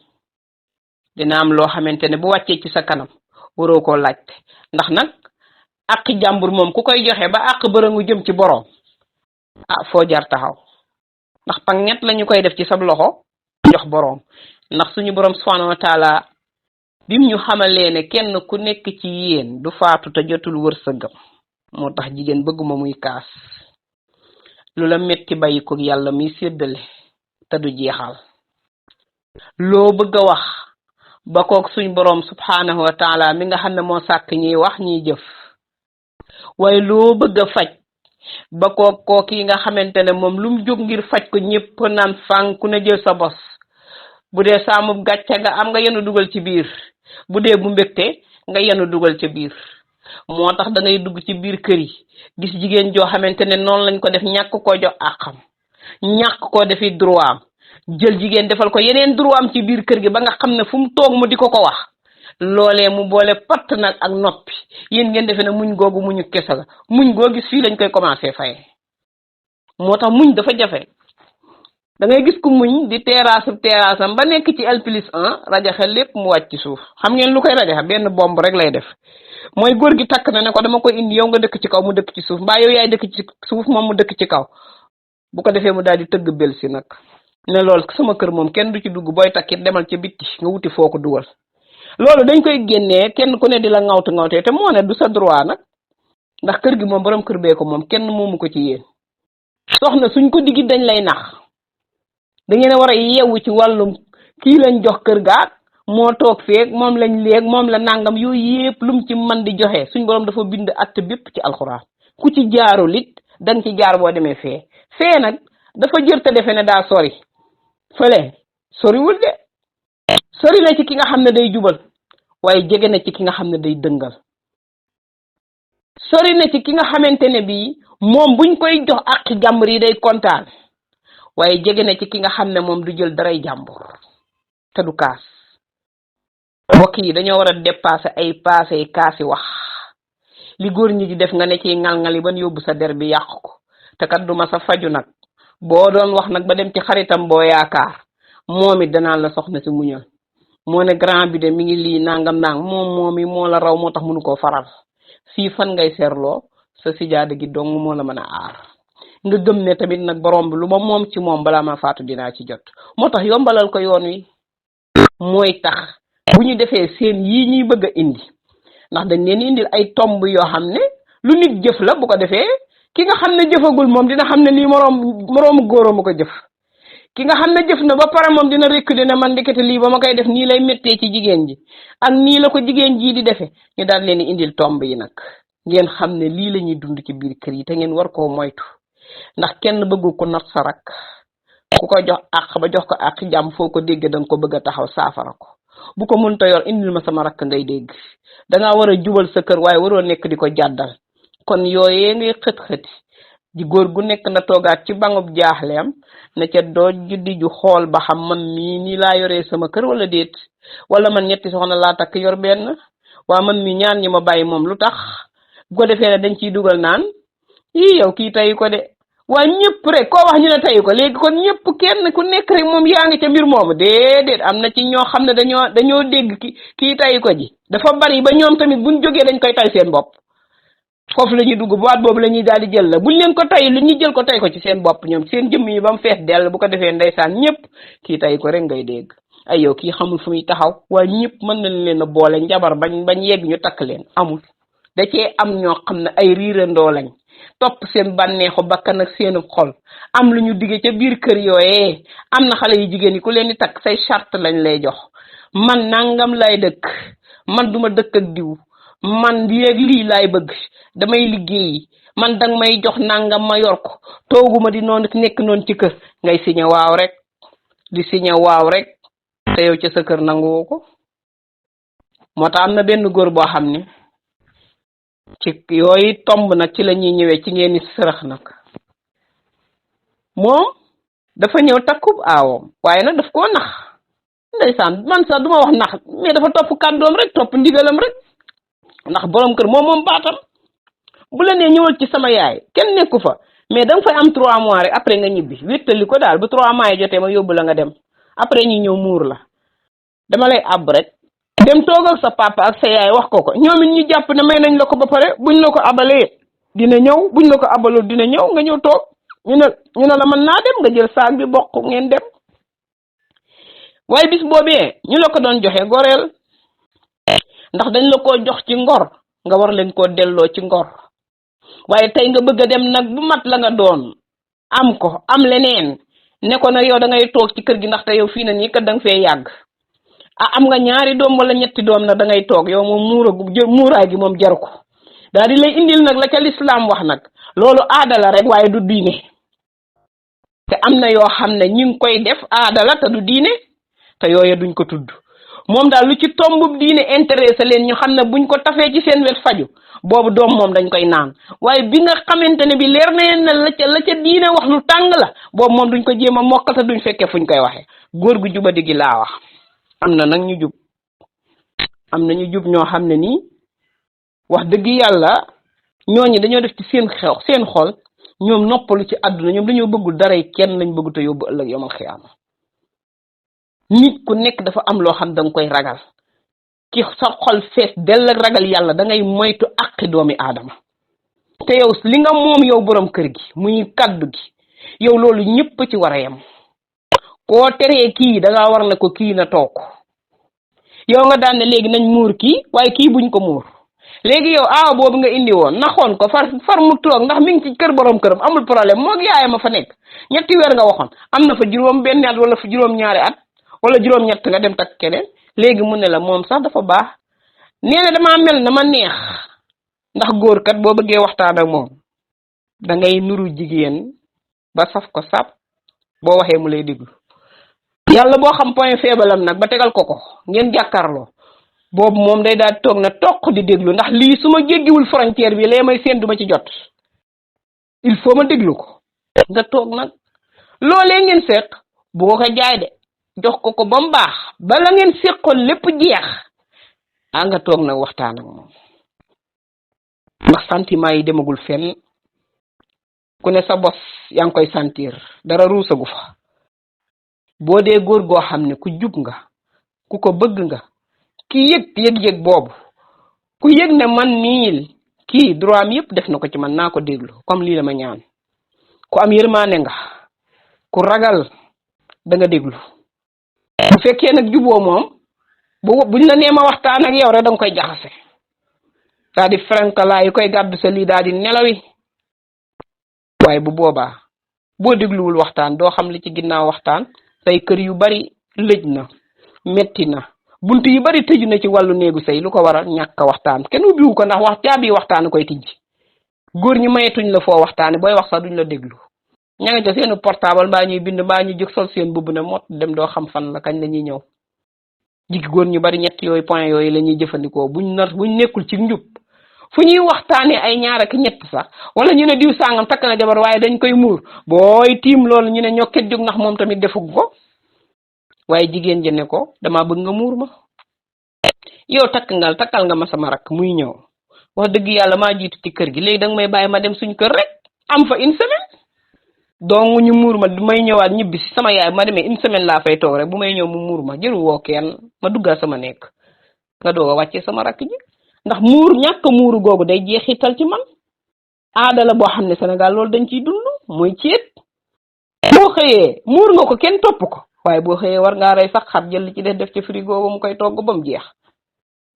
dina am loo xamante ne bu wàccee ci sa kanam waroo koo laajte ndax nag àq jàmbur moom ku koy joxe ba àq bërëngu jëm ci boroom foo jar taxaw ndax pang ñett lañu koy def ci sab loxo jox boroom ndax suñu boroom subhanahu wa taala bim ñu xamalee ne kenn ku nekk ci yéen du faatu te jotul wërsëgam moo tax jigéen bëgguma muy kaas lu la metti bàyyi ko yàlla muy séddale te du jeexal loo bëgg a wax ba kook suñ boroom subhanahu wa taala mi nga xam ne moo sàkk ñiy wax ñiy jëf waaye loo bëgg a faj ba kook yi nga xamante ne moom lu mu jóg ngir faj ko ñépp naan fang ku ne jël sa bos bu dee saamub gàcce nga am nga yenu dugal ci biir bu dee bu mbégte nga yenu dugal ci biir moo tax da ngay dugg ci biir kër yi gis jigéen joo xamante ne noonu lañ ko def ñàkk koo jox àqam ñàkk koo defi droit am jël jigéen defal ko yeneen droit am ci biir kër gi ba nga xam ne fu mu toog mu di ko wax loolee mu boole patt nag ak noppi yéen ngeen defe ne muñ googu muñu kese la muñ goo gis fii lañ koy commencé faye moo tax muñ dafa jafe da ngay gis ku muñ di terrassam ba nekk ci L+1 rajaxe lépp mu wàcc ci suuf xam ngeen lu koy rajaxe benn bomb rek lay def mooy góor gi takk na ne ko dama koy indi yow nga dëkk ci kaw mu dëkk ci suuf mbaa yow yaay dëkk ci suuf moom mu dëkk ci kaw bu ko defee mu daal di tëgg bel si nag ne loolu sama kër moom kenn du ci dugg booy takkit demal ca bitti nga wuti foo ko dugal loolu dañ koy génnee kenn ku ne di la ngawtee te moo ne du sa droit nag ndax kër gi moom borom kër bee ko moom kenn moomu ko ci yéen soxna suñ ko diggi dañ lay nax da ngeen a war a yeewu ci wàllum kii lañ jox kër gaak moo toog feeg moom lañ léeg moom la nangam yooyu yëpp lum ci man di joxe suñ borom dafa bind att bépp ci alxuraan ku ci jaarul it danga ci jaar boo demee fee nag dafa jër te defe ne daa sori fële soriwul de sori na ci ki nga xam ne day jubal waaye jege na ci ki nga xam ne day dëngal sori na ci ki nga xamante ne bii moom buñ koy jox ak jàmbur yi day kontaan waaye jege na ci ki nga xam ne moom du jël daray jàmbur te du kaas mbokk yi dañoo war a dépasser ay passé kaasi wax li góor ñi di def nga ne ci ngal-ngali ban yóbbu sa der bi yàq ko te kat du ma sa faju nag boo doon wax nag ba dem ci xaritam boo yaakaar moom it danaan la soxna si muñal moo ne grand bi de mi ngi lii nangam moom yi moo la raw moo tax mënu koo faral fii fan ngay seerloo sa sijaada gi dong moo la mën a aar nga gëm ne tamit nag borom bi lu ma moom ci moom balaa ma faatu dinaa ci jot moo tax yombalal ko yoon wi mooy tax bu ñu defee seen yii ñuy bëgg a indi ndax dañ leen indil ay tomb yoo xam ne lu nit jëf la bu ko defee ki nga xam ne jëfagul moom dina xam ne lii moroomu góoróomu ko jëf ki nga xam ne jëf na ba pare moom dina rekk dina man ndekete lii ba ma koy def nii lay méttee ci jigéen ji ak nii la ko jigéen jii di defe ñu daal leen indil tomb yi nag ngeen xam ne lii la ñuy dund ci biir kër yi te ngeen war koo moytu ndax kenn bëggu ko not sa rak ku ko jox àq ba jox ko àq jàmm foo ko dégg danga ko bëgg a taxaw saafara ko bu ko mënta yor indil ma sama rakk ngay dégg dangaa war a jubal sa kër waaye waroo nekk di ko jàddal kon yooyee ngay xët-xëti di góor gu nekk na toogaat ci bangub jaaxleem na ca doo juddi ju xool ba xam man mii nii laa yoree sama kër wala déet wala man ñetti soxna laa takk yor benn waa man mii ñaan ñi ma bàyyi moom lu tax bu ko defee ne dañ ciy dugal naan yii yow kii tayi ko de waa ñëpp rek koo wax ñu ne tayi ko léegi kon ñëpp kenn ku nekk rek moom yaa ngi ca mbir moomu déedéet am na ci ñoo xam ne dañoo dégg kii tayi ko ji dafa bari ba ñoom tamit buñ jógee dañ koy tay seen bopp foofu la ñuy dugg boîte boobu la ñuy daal di jël la buñ leen ko tay lu ñuy jël ko tay ko ci seen bopp ñoom seen jëmm yi ba mu fees dell bu ko defee ndeysaan ñëpp kii tayi ko rek ngay dégg ay yow kii xamul fu muy taxaw waaye ñëpp mën nañ leen a boole njabar bañ yegg ñu takk leen amul da cee am ñoo xam ne ay riirandoo lañ topp seen bànneexu bakkan ak seenu xol am lu ñu digge ca biir kër yooyee am na xale yu jigéen yi ku leen di takk say charte lañ lay jox man nangam lay dëkk man duma dëkk ak diw man lii laay bëgg damay liggéey man danga may jox nangam ma yor ko tooguma di noonu nekk noonu ci kër ngay signé waaw rek di signé waaw rek te yow ca sa kër nanguwoo ko moo tax am na benn góor boo xam ne ci yooyu tomb nag ci la ñuy ñëwee ci ngeen ni sërëx nag moom dafa ñëw takkub aawam waaye nag daf koo nax ndeysaan man sax duma wax nax mais dafa topp kàddoom rek topp ndigalam rek ndax borom kër moom baatam bu la nee ñëwal ci sama yaay kenn nekku fa mais danga fay am 3 mois rek après nga ñibbi wéttali ko daal bu 3 mois yi jotee ma yóbbu la nga dem après ñi ñëw muur la dama lay àbb rek dem toog ak sa papa ak sa yaay wax ko ñoom it ñu jàpp ne may nañ la ko ba pare buñ la ko abalee dina ñëw buñ la ko abaloo dina ñëw nga ñëw toog ñu ne la mën naa dem nga jël saag bi bokk ngeen dem waaye bis boobee ñu la ko doon joxe goreel ndax dañ la koo jox ci ngor nga war leen koo delloo ci ngor waaye tey nga bëgg a dem nag bu mat la nga doon am ko am leneen ne ko nag yow da ngay toog ci kër gi ndaxte yow fii na nii kat da nga fee yàgg am nga ñaari doom wala ñetti doom nag da ngay toog yow moom muuraay gi moom jaru ko daal di lay indil nag la ca lislaam wax nag loolu aada la rek waaye du diine te am na yoo xam ne ñi ngi koy def aada la te du diine te yooya duñ ko tudd moom daal lu ci tombub diine intéressé leen ñu xam ne buñ ko tafee ci seen wet faju boobu doom moom dañ koy naan waaye bi nga xamante ne bi leer na leen ne la ca diine wax lu tàng la boobu moom duñ ko jéem a mokkal te duñ fekkee fuñ koy waxee góor gu jubadi gi laa wax am na nag ñu jub am na ñu jub ñoo xam ne nii wax dëgg yàlla ñooñu dañoo def ci seen xol ñoom noppalu ci àdduna ñoom dañoo bëggul daray kenn lañ bëggu te yóbbu ëllëg yomal xiyaama nit ku nekk dafa am loo xam danga koy ragal ki sa xol fees dell ak ragal yàlla da ngay moytu àqi doomi aadama te yow li nga moom yow borom kër gi muy kaddu gi yow loolu ñëpp ci war a yem koo teree kii da ngaa war na ko kii na toog yow nga daan ne léegi nañ muur kii waaye kii buñ ko muur léegi yow aaw boobu nga indi woon naxoon ko far mu toog ndax mi ngi ci kër borom këram amul problème moog yaayam a fa nekk 3 weer nga waxoon am na fa juróom benn at wala fa juróom-2 at wala juróom-3 nga dem takk keneen léegi mu ne la moom sax dafa baax nee na damaa mel na ma neex ndax góor kat boo bëggee waxtaan ak moom da ngay nuru jigéen ba saf ko sap boo waxee mu lay déglu yàlla boo xam point faible am nag ba tegal ko ngeen jàkkaarloo boobu moom day daal toog na toq di déglu ndax lii su ma jéggiwul frontière bi lee may seen duma ci jot il faut ma déglu ko nga toog nag loolee ngeen seq bu ko jaay de jox ko ba mu baax bala ngeen seqoon lépp jeex nga toog nag waxtaan ak moom ndax sentiment yi demagul fenn ku ne sa bos yaa ngi koy sentir dara ruusagu fa boo dee góor goo xam ne ku jub nga ku ko bëgg nga ki yëg boobu ku yëg ne man mii kii droit am yëpp def na ko ci man naa ko déglu comme lii la ma ñaan ku am yërmaane nga ku ragal da nga déglu bu fekkee nag juboo moom buñ la nee ma waxtaan ak yow rek da nga koy jaxase daa di frankalaa yi koy gàddu sa lii daa di nelawi waaye bu boobaa boo dégluwul waxtaan doo xam li ci ginnaaw waxtaan say kër yu bari lëj na metti na bunt yu bari tëju na ci wàllu néegu sëy lu ko waral ñàkk waxtaan kenn ubbiwu ko ndax caabi waxtaan koy tijji góor ñi mayetuñ la foo waxtaane booy wax sax duñ la déglu ña nga ca seenu portable mbaa ñuy bind mbaa ñu jóg sol seen bubb ne mot dem doo xam fan la kañ la ñuy ñëw. jigi góor ñu bari ñett yooyu point yooyu la ñuy jëfandikoo buñ nekkul ci njub fu ñuy waxtaanee ay ñaar ak ñett sax wala ñu ne diw sàngam takk na jabar waaye dañ koy muur booy tiim loolu ñu ne ñokket jóg ndax moom tamit defug ko waaye jigéen ji ne ko dama bëgg nga muur ma yow takkal nga ma sama rakk muy ñëw wax dëgg yàlla maa jiitu ci kër gi léegi danga may bàyyi ma dem suñ kër rek am fa une semaine donc ñu muur ma may ñëwaat ñibbi si sama yaay ma demee une semaine laa fay toog rek bu may ñëw mu muur ma jëru woo kenn ma duggal sama nekk nga doog a wàccee sama rakk ji ndax muur ñàkk muuru googu day jeexital ci man aada la boo xam ne Sénégal loolu dañ ciy dund mooy ceet boo xëyee muur nga ko kenn topp ko waaye boo xëyee war ngaa rey sax xar jël li ci def ci frigo ba mu koy togg ba mu jeex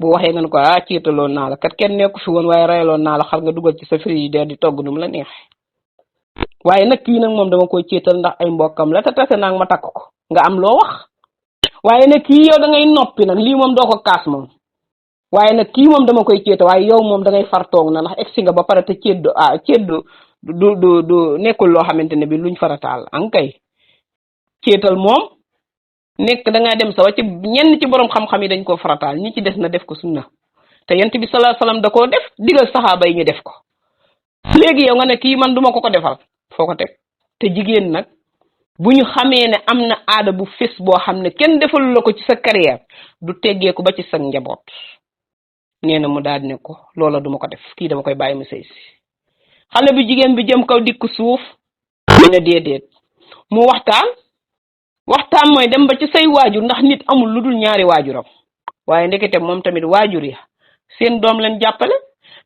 bu waxee nga ne ko ceetaloon naa la kat kenn nekku fi woon waaye reyaloon naa la xar nga dugal ci sa frigidaire di togg nu mu la neexee waaye nag kii nag moom dama koy ceetal ndax ay mbokkam la te tase naag ma takk ko nga am loo wax waaye nag kii yow da ngay noppi nag lii moom doo ko kaas moom waaye nag kii moom dama koy ceeta waaye yow moom da ngay far toog na ndax egsi nga ba pare te ceet du nekkul loo xamante ne bi luñ farataal ankay ceetal moom nekk da ngaa dem sa ci ñenn ci borom xam-xam yi dañ ko farataal ñi ci des na def ko sunna te yent bi sallallahu alayhi wasallam da koo def digal saxaaba yi ñu def ko léegi yow nga ne kii man duma ko defal foo ko teg te jigéen nag bu ñu xamee ne am na aada bu fés boo xam ne kenn defalu la ko ci sa carrière du teggeeku ba ci sa njaboot nee na mu daal ne ko loola duma ko def kii dama koy bàyyi mu sëy si xale bu jigéen bi jëm kaw dikk suuf mu ne déedéet mu waxtaan mooy dem ba ci say waajur ndax nit amul lu dul ñaari waajuram waaye ndekete moom tamit waajur ya seen doom leen jàppale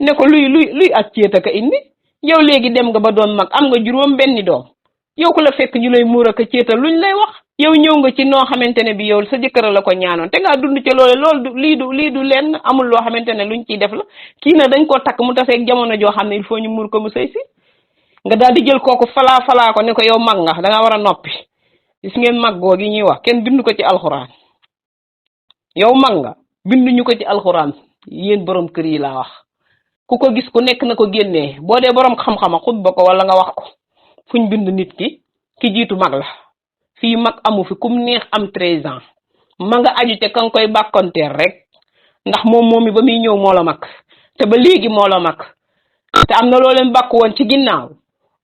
ne ko luy ak ceeta ka indi yow léegi dem nga ba doon mag am nga juróom benni doom yow ku la fekk ñu lay muur ak ceeta luñ lay wax yow ñëw nga ci noo xamante ne bi yow sa jëkkër la ko ñaanoon te ngaa dund ci loolu lii du lenn amul loo xamante ne luñ ciy def la kii na dañ koo takk mu taseeg jamono joo xam ne il faut ñu muur ko mu sëy si nga daal di jël kooku falaa ko ne ko yow mag nga da nga war a noppi gis ngeen mag goo gi ñuy wax kenn bindu ko ci alxuraan yow mag nga binduñu ko ci alxuraan yéen borom kër yi laa wax ku ko gis ku nekk na ko génnee boo dee borom xam-xama xutba ko wala nga wax ko fuñ bind nit ki jiitu mag la fii mag amu fi kum neex am 13 ans ma nga aju te kan koy bàkkonteer rek ndax moom mi ba muy ñëw moo la mag te ba léegi moo la mag te am na loo leen bàkk woon ci ginnaaw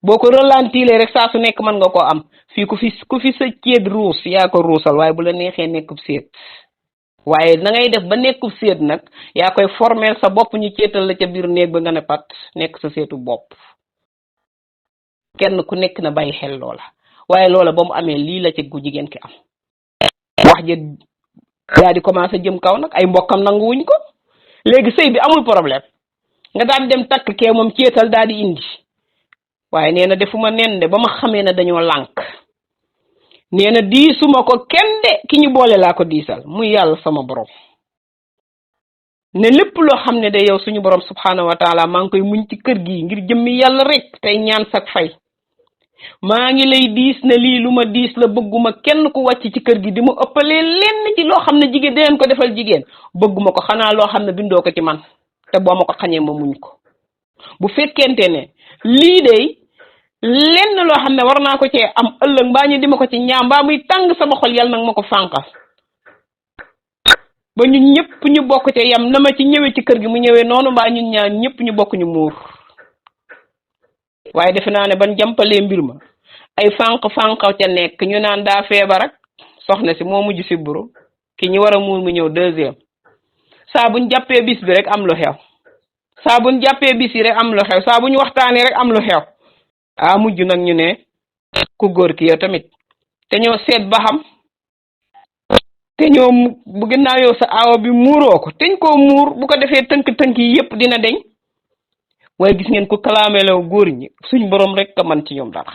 boo ko relantilee rek saa su nekk mën nga koo am fii ku fi sa ceet ruus yaa ko ruusal waaye bu la neexee nekkub seet waaye na ngay def ba nekkub seet nag yaa koy formel sa bopp ñu ceetal la ca biir néeg ba nga ne pat nekk sa seetu bopp kenn ku nekk na bàyyi xel loola waaye loola ba mu amee lii la ci gu jigéen ki am wax ja daa di commencé jëm kaw nag ay mbokkam nanguwuñ ko léegi sëy bi amul problème nga daal di dem takk kee moom ceetal daal di indi waaye nee na defuma nen de ba ma xamee ne dañoo lànk nee na diisuma ko kenn de ki ñu boole laa ko diisal muy yàlla sama borom ne lépp loo xam ne de yow suñu borom subhanahu wa taala maa ngi koy muñ ci kër gi ngir jëmmi yàlla rek tey ñaan sak fay maa ngi lay diis ne lii lu ma diis la bëgguma kenn ku wàcc ci kër gi di mu ëppalee lenn ci loo xam ne jigéen dangeen ko defal jigéen bëgguma ko xanaa loo xam ne bindoo ko ci man te boo ma ko xañee ma muñ ko bu fekkente ne lii de lenn loo xam ne war naa ko cee am ëllëg mbaa ñu di ma ko ci ñaam mbaa muy tàng sama xol yàlla nag ma ko fànqal ba ñun ñëpp ñu bokk ca yam na ma ci ñëwee ci kër gi mu ñëwee noonu mbaa ñun ñaar ñëpp ñu bokk ñu muur waaye defe naa ne ban jàmpalee mbir ma ay fànq ca nekk ñu naan daa feebar ak soxna si moo mujj si buru ki ñu war a muur mu ñëw deuxième saa buñ jàppee bis bi rek am lu xew saa buñ jàppee bis yi rek am lu xew saa buñ waxtaanee rek am lu xew mujj nag ñu ne ku góor ki yow tamit te ñoo seet ba xam te ñoo bu ginnaaw yow sa aawa bi muuroo ko teñ koo muur bu ko defee tënk yi yépp dina deñ waaye gis ngeen ku kalaameelaw góor ñi suñ borom rek ka man ci ñoom dara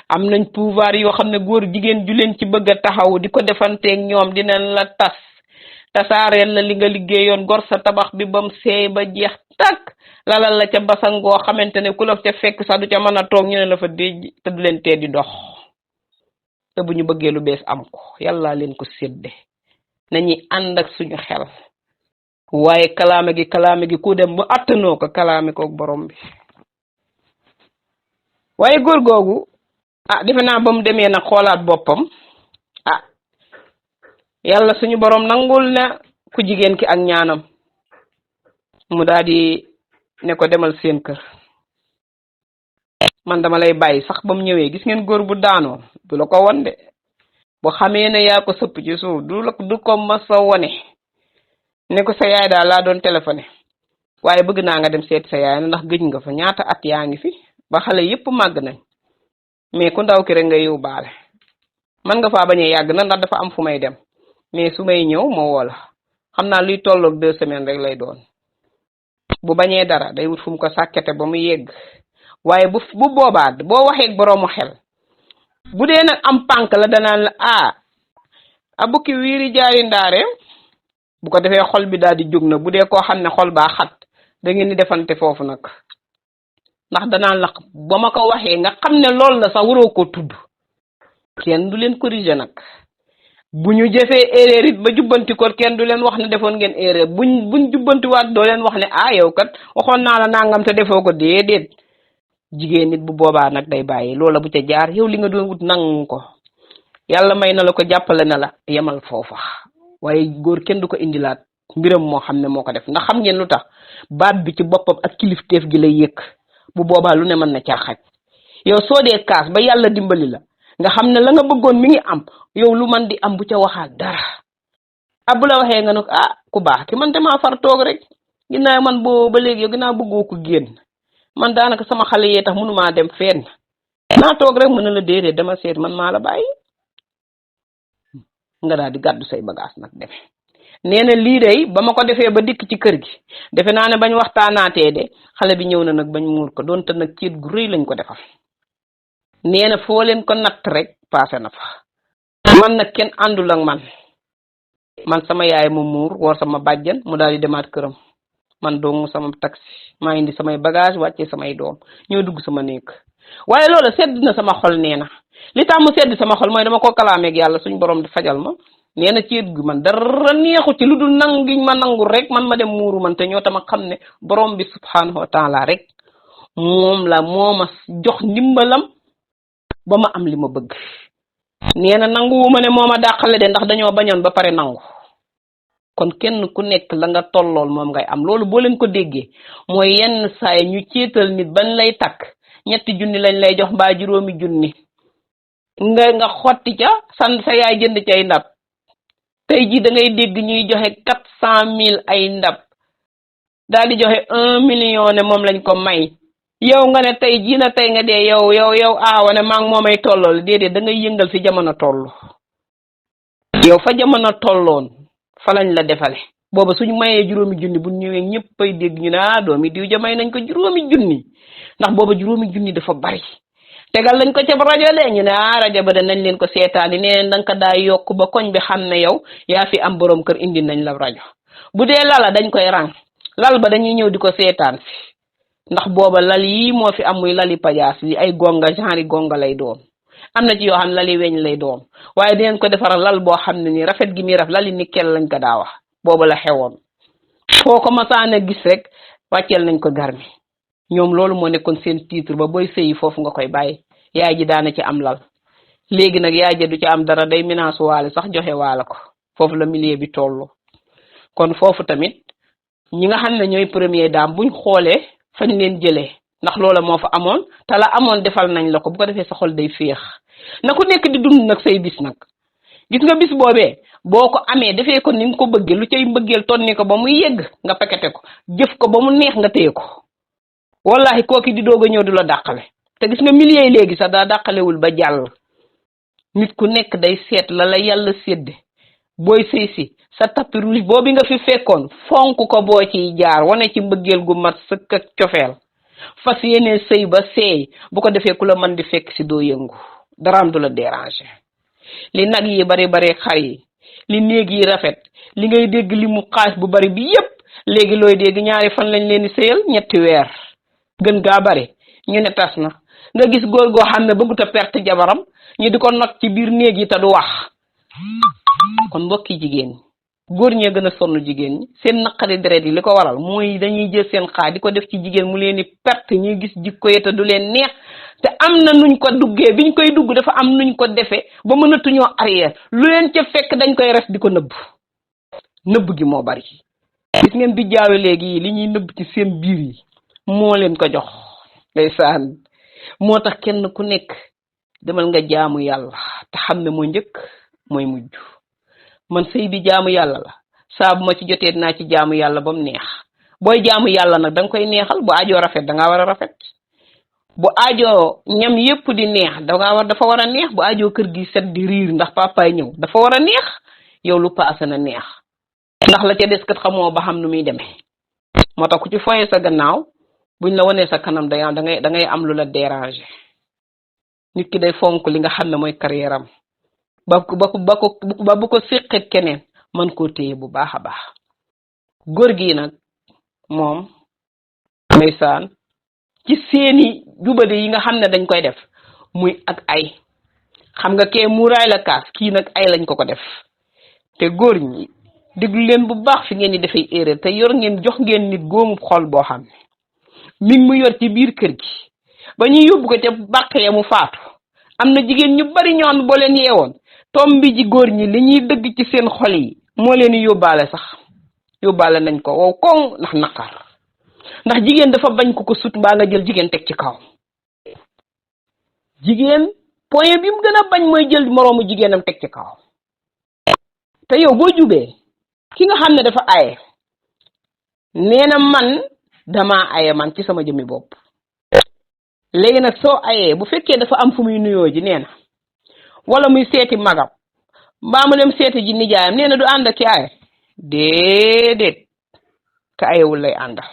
am nañ pouvoir yoo xam ne góor jigéen ju leen ci bëgg a taxaw di ko defanteeg ñoom dinañ la tasaareel la li nga liggéeyoon gor sa tabax bi bam seey ba jeex tàkk lalal la ca basangoo xamante ne ku la ca fekk sax du ca mën a toog ñu ne la fa déj te du leen tee di dox te bu ñu bëggee lu bees am ko yàlla leen ko sédde nañuy ànd ak suñu xel waaye kalaame gi ku dem ba attanoo ko kalaame kook borom bi waaye góor googu defe naa ba mu demee nag xoolaat boppam yàlla suñu borom nangul na ku jigéen ki ak ñaanam mu daal di ne ko demal seen kër man dama lay bàyyi sax ba mu ñëwee gis ngeen góor bu daanoo du la ko won de bu xamee ne yaa ko sëpp ci suuf du ko mas a wone ne ko sa yaay daal laa doon téléphoné waaye bëgg naa nga dem seeti sa yaay ndax gëj nga fa ñaata at yaa ngi fi ba xale yépp màgg nañ mais ku ndaw ki rek nga yóbbaale man nga faa bañee yàgg na ndax dafa am fu may dem mais su may ñëw ma woo la xam naa luy tolloog 2 semaines rek lay doon bu bañee dara day wut fu mu ko sàkkete ba mu yegg waaye bu boobaa boo waxee boroomu xel bu dee nag am pànk la danaan la a bukki wiiri jaari ndaare bu ko defee xol bi daal di jóg na bu dee koo xam ne xol baa xat da ngeen di defante foofu nag ndax danaan la ba ma ko waxee nga xam ne loolu la sax waroo ko tudd kenn du leen corriger nag bu ñu jëfee erreur it ba jubbanti ko kenn du leen wax ne defoon ngeen erreur buñ jubbantiwaat doo leen wax ne yow kat waxoon naa la nangam te defoo ko déedéet jigéen nit bu boobaa nag day bàyyi loola bu ca jaar yow li nga doon wut nangu ko yàlla may na la ko jàppale na la yemal foofa waaye góor kenn du ko indilaat mbiram moo xam ne moo ko def ndax xam ngeen lu tax baat bi ci boppam ak kilifteef gi lay yëkk bu boobaa lu ne mën na caa xaj yow soo dee kaas ba yàlla dimbali la nga xam ne la nga bëggoon mi ngi am yow lu man di am bu ca waxaat dara bu la waxee nga ne ku baax ki man damaa far toog rek ginnaaw man boo ba léegi yow ginnaaw bëggoo ko génn man daanaka sama xale yee tax mënumaa dem fenn naa toog rek mën na la déedéet dama seet man maa la bàyyi nga daal di gàddu say bagage nag defe nee na lii day ba ma ko defee ba dikk ci kër gi defe naa ne bañ waxtaanaatee de xale bi ñëw na nag bañ muur ko doonte nag ciit gu rëy lañ ko defal nee na foo leen ko natt rek passé na fa man nag kenn àndul ak man sama yaay mu muur woor sama bàjjan mu daal di demaat këram man doomu sama taxi maa indi samay bagage wàccee samay doom ñoo dugg sama néeg waaye loolu sedd na sama xol nee na li tax mu sedd sama xol mooy dama ko kalaameeg yàlla suñ borom di fajal ma nee na ciit gu man dara neexu ci lu dul nangu giñ ma nangu rek man ma dem muuru man te ñoo tama xam ne borom bi subhanahu wa taala rek moom la moo ma jox ndimbalam ba ma am li ma bëgg nee na nanguwuma ne moo ma dàqale de ndax dañoo bañoon ba pare nangu kon kenn ku nekk la nga tollool moom ngay am loolu boo leen ko déggee mooy yenn saay ñu ciital nit bañ lay takk 3 junni lañ lay jox mbaa 5 junni nga xotti ca sa yaay jënd ci ay ndab tey ji da ngay dégg ñuy joxe 400 000 ay ndab daal di joxe 1 million ne moom lañ ko may yow nga ne tey jii na tey nga dee yow aawa ne maa ngi moomay tollool déedéet da ngay yëngal fi jamono toll yow fa jamono tolloon fa lañ la defale booba suñu mayee 5 junni bu ñëwee ñëpp ay dégg ñu ne doomi diw ja may nañ ko 5 junni ndax booba 5 junni dafa bari tegal lañ ko ca rajo de ñu ne rajo ba de nañ leen ko seetaani nee da nga ko daa yokk ba koñ bi xam ne yow yaa fi am borom kër indi nañ la rajo bu dee lala dañ koy rang lal ba dañuy ñëw di ko seetaan fi ndax booba lal yi moo fi am muy lali pajaas li ay gonga genre gonga lay doon am na ci yoo xam ne lali weñ lay doon waaye dinañ ko defaral lal boo xam ne nii rafet gi muy raf lali nickel lañ ko daa wax booba la xewoon foo ko masaana gis rek wàcceel nañ ko garmi ñoom loolu moo nekkoon seen titre ba booy sëyi foofu nga koy bàyyi yaay ji daana ci am lal léegi nag yaay ji du ci am dara day menace waale sax joxe waale ko foofu la milieu bi tollu kon foofu tamit ñi nga xam ne ñooy première dame buñ xoolee fañ leen jëlee ndax loola moo fa amoon te la amoon defal nañ la ko bu ko defee sa xol day féex na ku nekk di dund nag say bis nag gis nga bis boobee boo ko amee defee ko ni nga ko bëggee lu cay mbëggeel tonni ko ba muy yegg nga pakete ko jëf ko ba mu neex nga téye ko wallahi kooki di doog a ñëw du la dàqale te gis nga milliers yi léegi sax daa dàqalewul ba jàll nit ku nekk day seet la la yàlla sédde booy sëy si sa tapis rouge boobu nga fi fekkoon fonk ko boo ciy jaar wane ci mbëggeel gu mat sëkk ak cofeel fas yéene sëy ba seey bu ko defee ku la mën di fekk si doo yëngu daraam du la déranger li nag yi bari xar yi li néeg yi rafet li ngay dégg li mu xaas bu bari bi yépp léegi looy dégg ñaari fan lañ leen di sëyal 3 weer gën gaa bari ñu ne tas na nga gis góor goo xam ne bëggut a perte jabaram ñu di ko not ci biir néeg yi te du wax kon mbokki jigéen góor ñee gën a sonn jigéen ñi seen naqari deret yi li ko waral mooy dañuy jël seen xaa di ko def ci jigéen mu leen di perte ñuy gis jikko yi te du leen neex te am na nuñ ko duggee biñ koy dugg dafa am nuñ ko defee ba mënatuñoo arrière lu leen ca fekk dañ koy res di ko nëbb gi moo bari gis ngeen bi jaawe léegi li ñuy nëbb ci seen biir yi moo leen ko jox ndeysaan moo tax kenn ku nekk demal nga jaamu yàlla te xam ne moo njëkk mooy mujj man sëy bi jaamu yàlla la saa bu ma ci jotee dinaa ci jaamu yàlla ba mu neex booy jaamu yàlla nag danga koy neexal bu aajoo rafet dangaa war a rafet bu aajoo ñam yépp di neex dafa war a neex bu aajoo kër gi set di riir ndax papaay ñëw dafa war a neex yow lu paase na neex ndax la ca des kat xamoo ba xam nu muy demee moo tax ku ci foyee sa gannaaw buñ la wanee sa kanam da ngay am lu la déranger nit ki day fonk li nga xam ne mooy carrière am ba bu ko séqee keneen man koo téye bu baax a baax góor gi nag moom ndeysaan ci seeni jubade yi nga xam ne dañ koy def muy ak ay xam nga kee muuraay la kaas kii nag ay lañ ko def te góor ñi déglu leen bu baax fi ngeen di defee erreur te jox ngeen nit góomu xol boo xam ne mu yor ci biir kër gi ba ñuy yóbbu ko ca bàq ya mu faatu am na jigéen ñu bari ñoo xam boo leen yeewoon tombi ji góor ñi li ñuy dëgg ci seen xol yi moo leen yóbbaale sax yóbbaale nañ ko wow koŋ ndax naqar ndax jigéen dafa bañ ko sut mbaa nga jël jigéen teg ci kaw jigéen point bi mu gën a bañ mooy jël moroomu jigéenam teg ci kaw te yow boo jubee ki nga xam ne dafa aye nee na man dama aye man ci sama jëmmi bopp léegi nag soo ayee bu fekkee dafa am fu muy nuyoo ji nee na wala muy seeti magam mbaa mu dem seeti ji nijaayam nee na du ànd ak ki aye déedéet ka ayewul lay àndal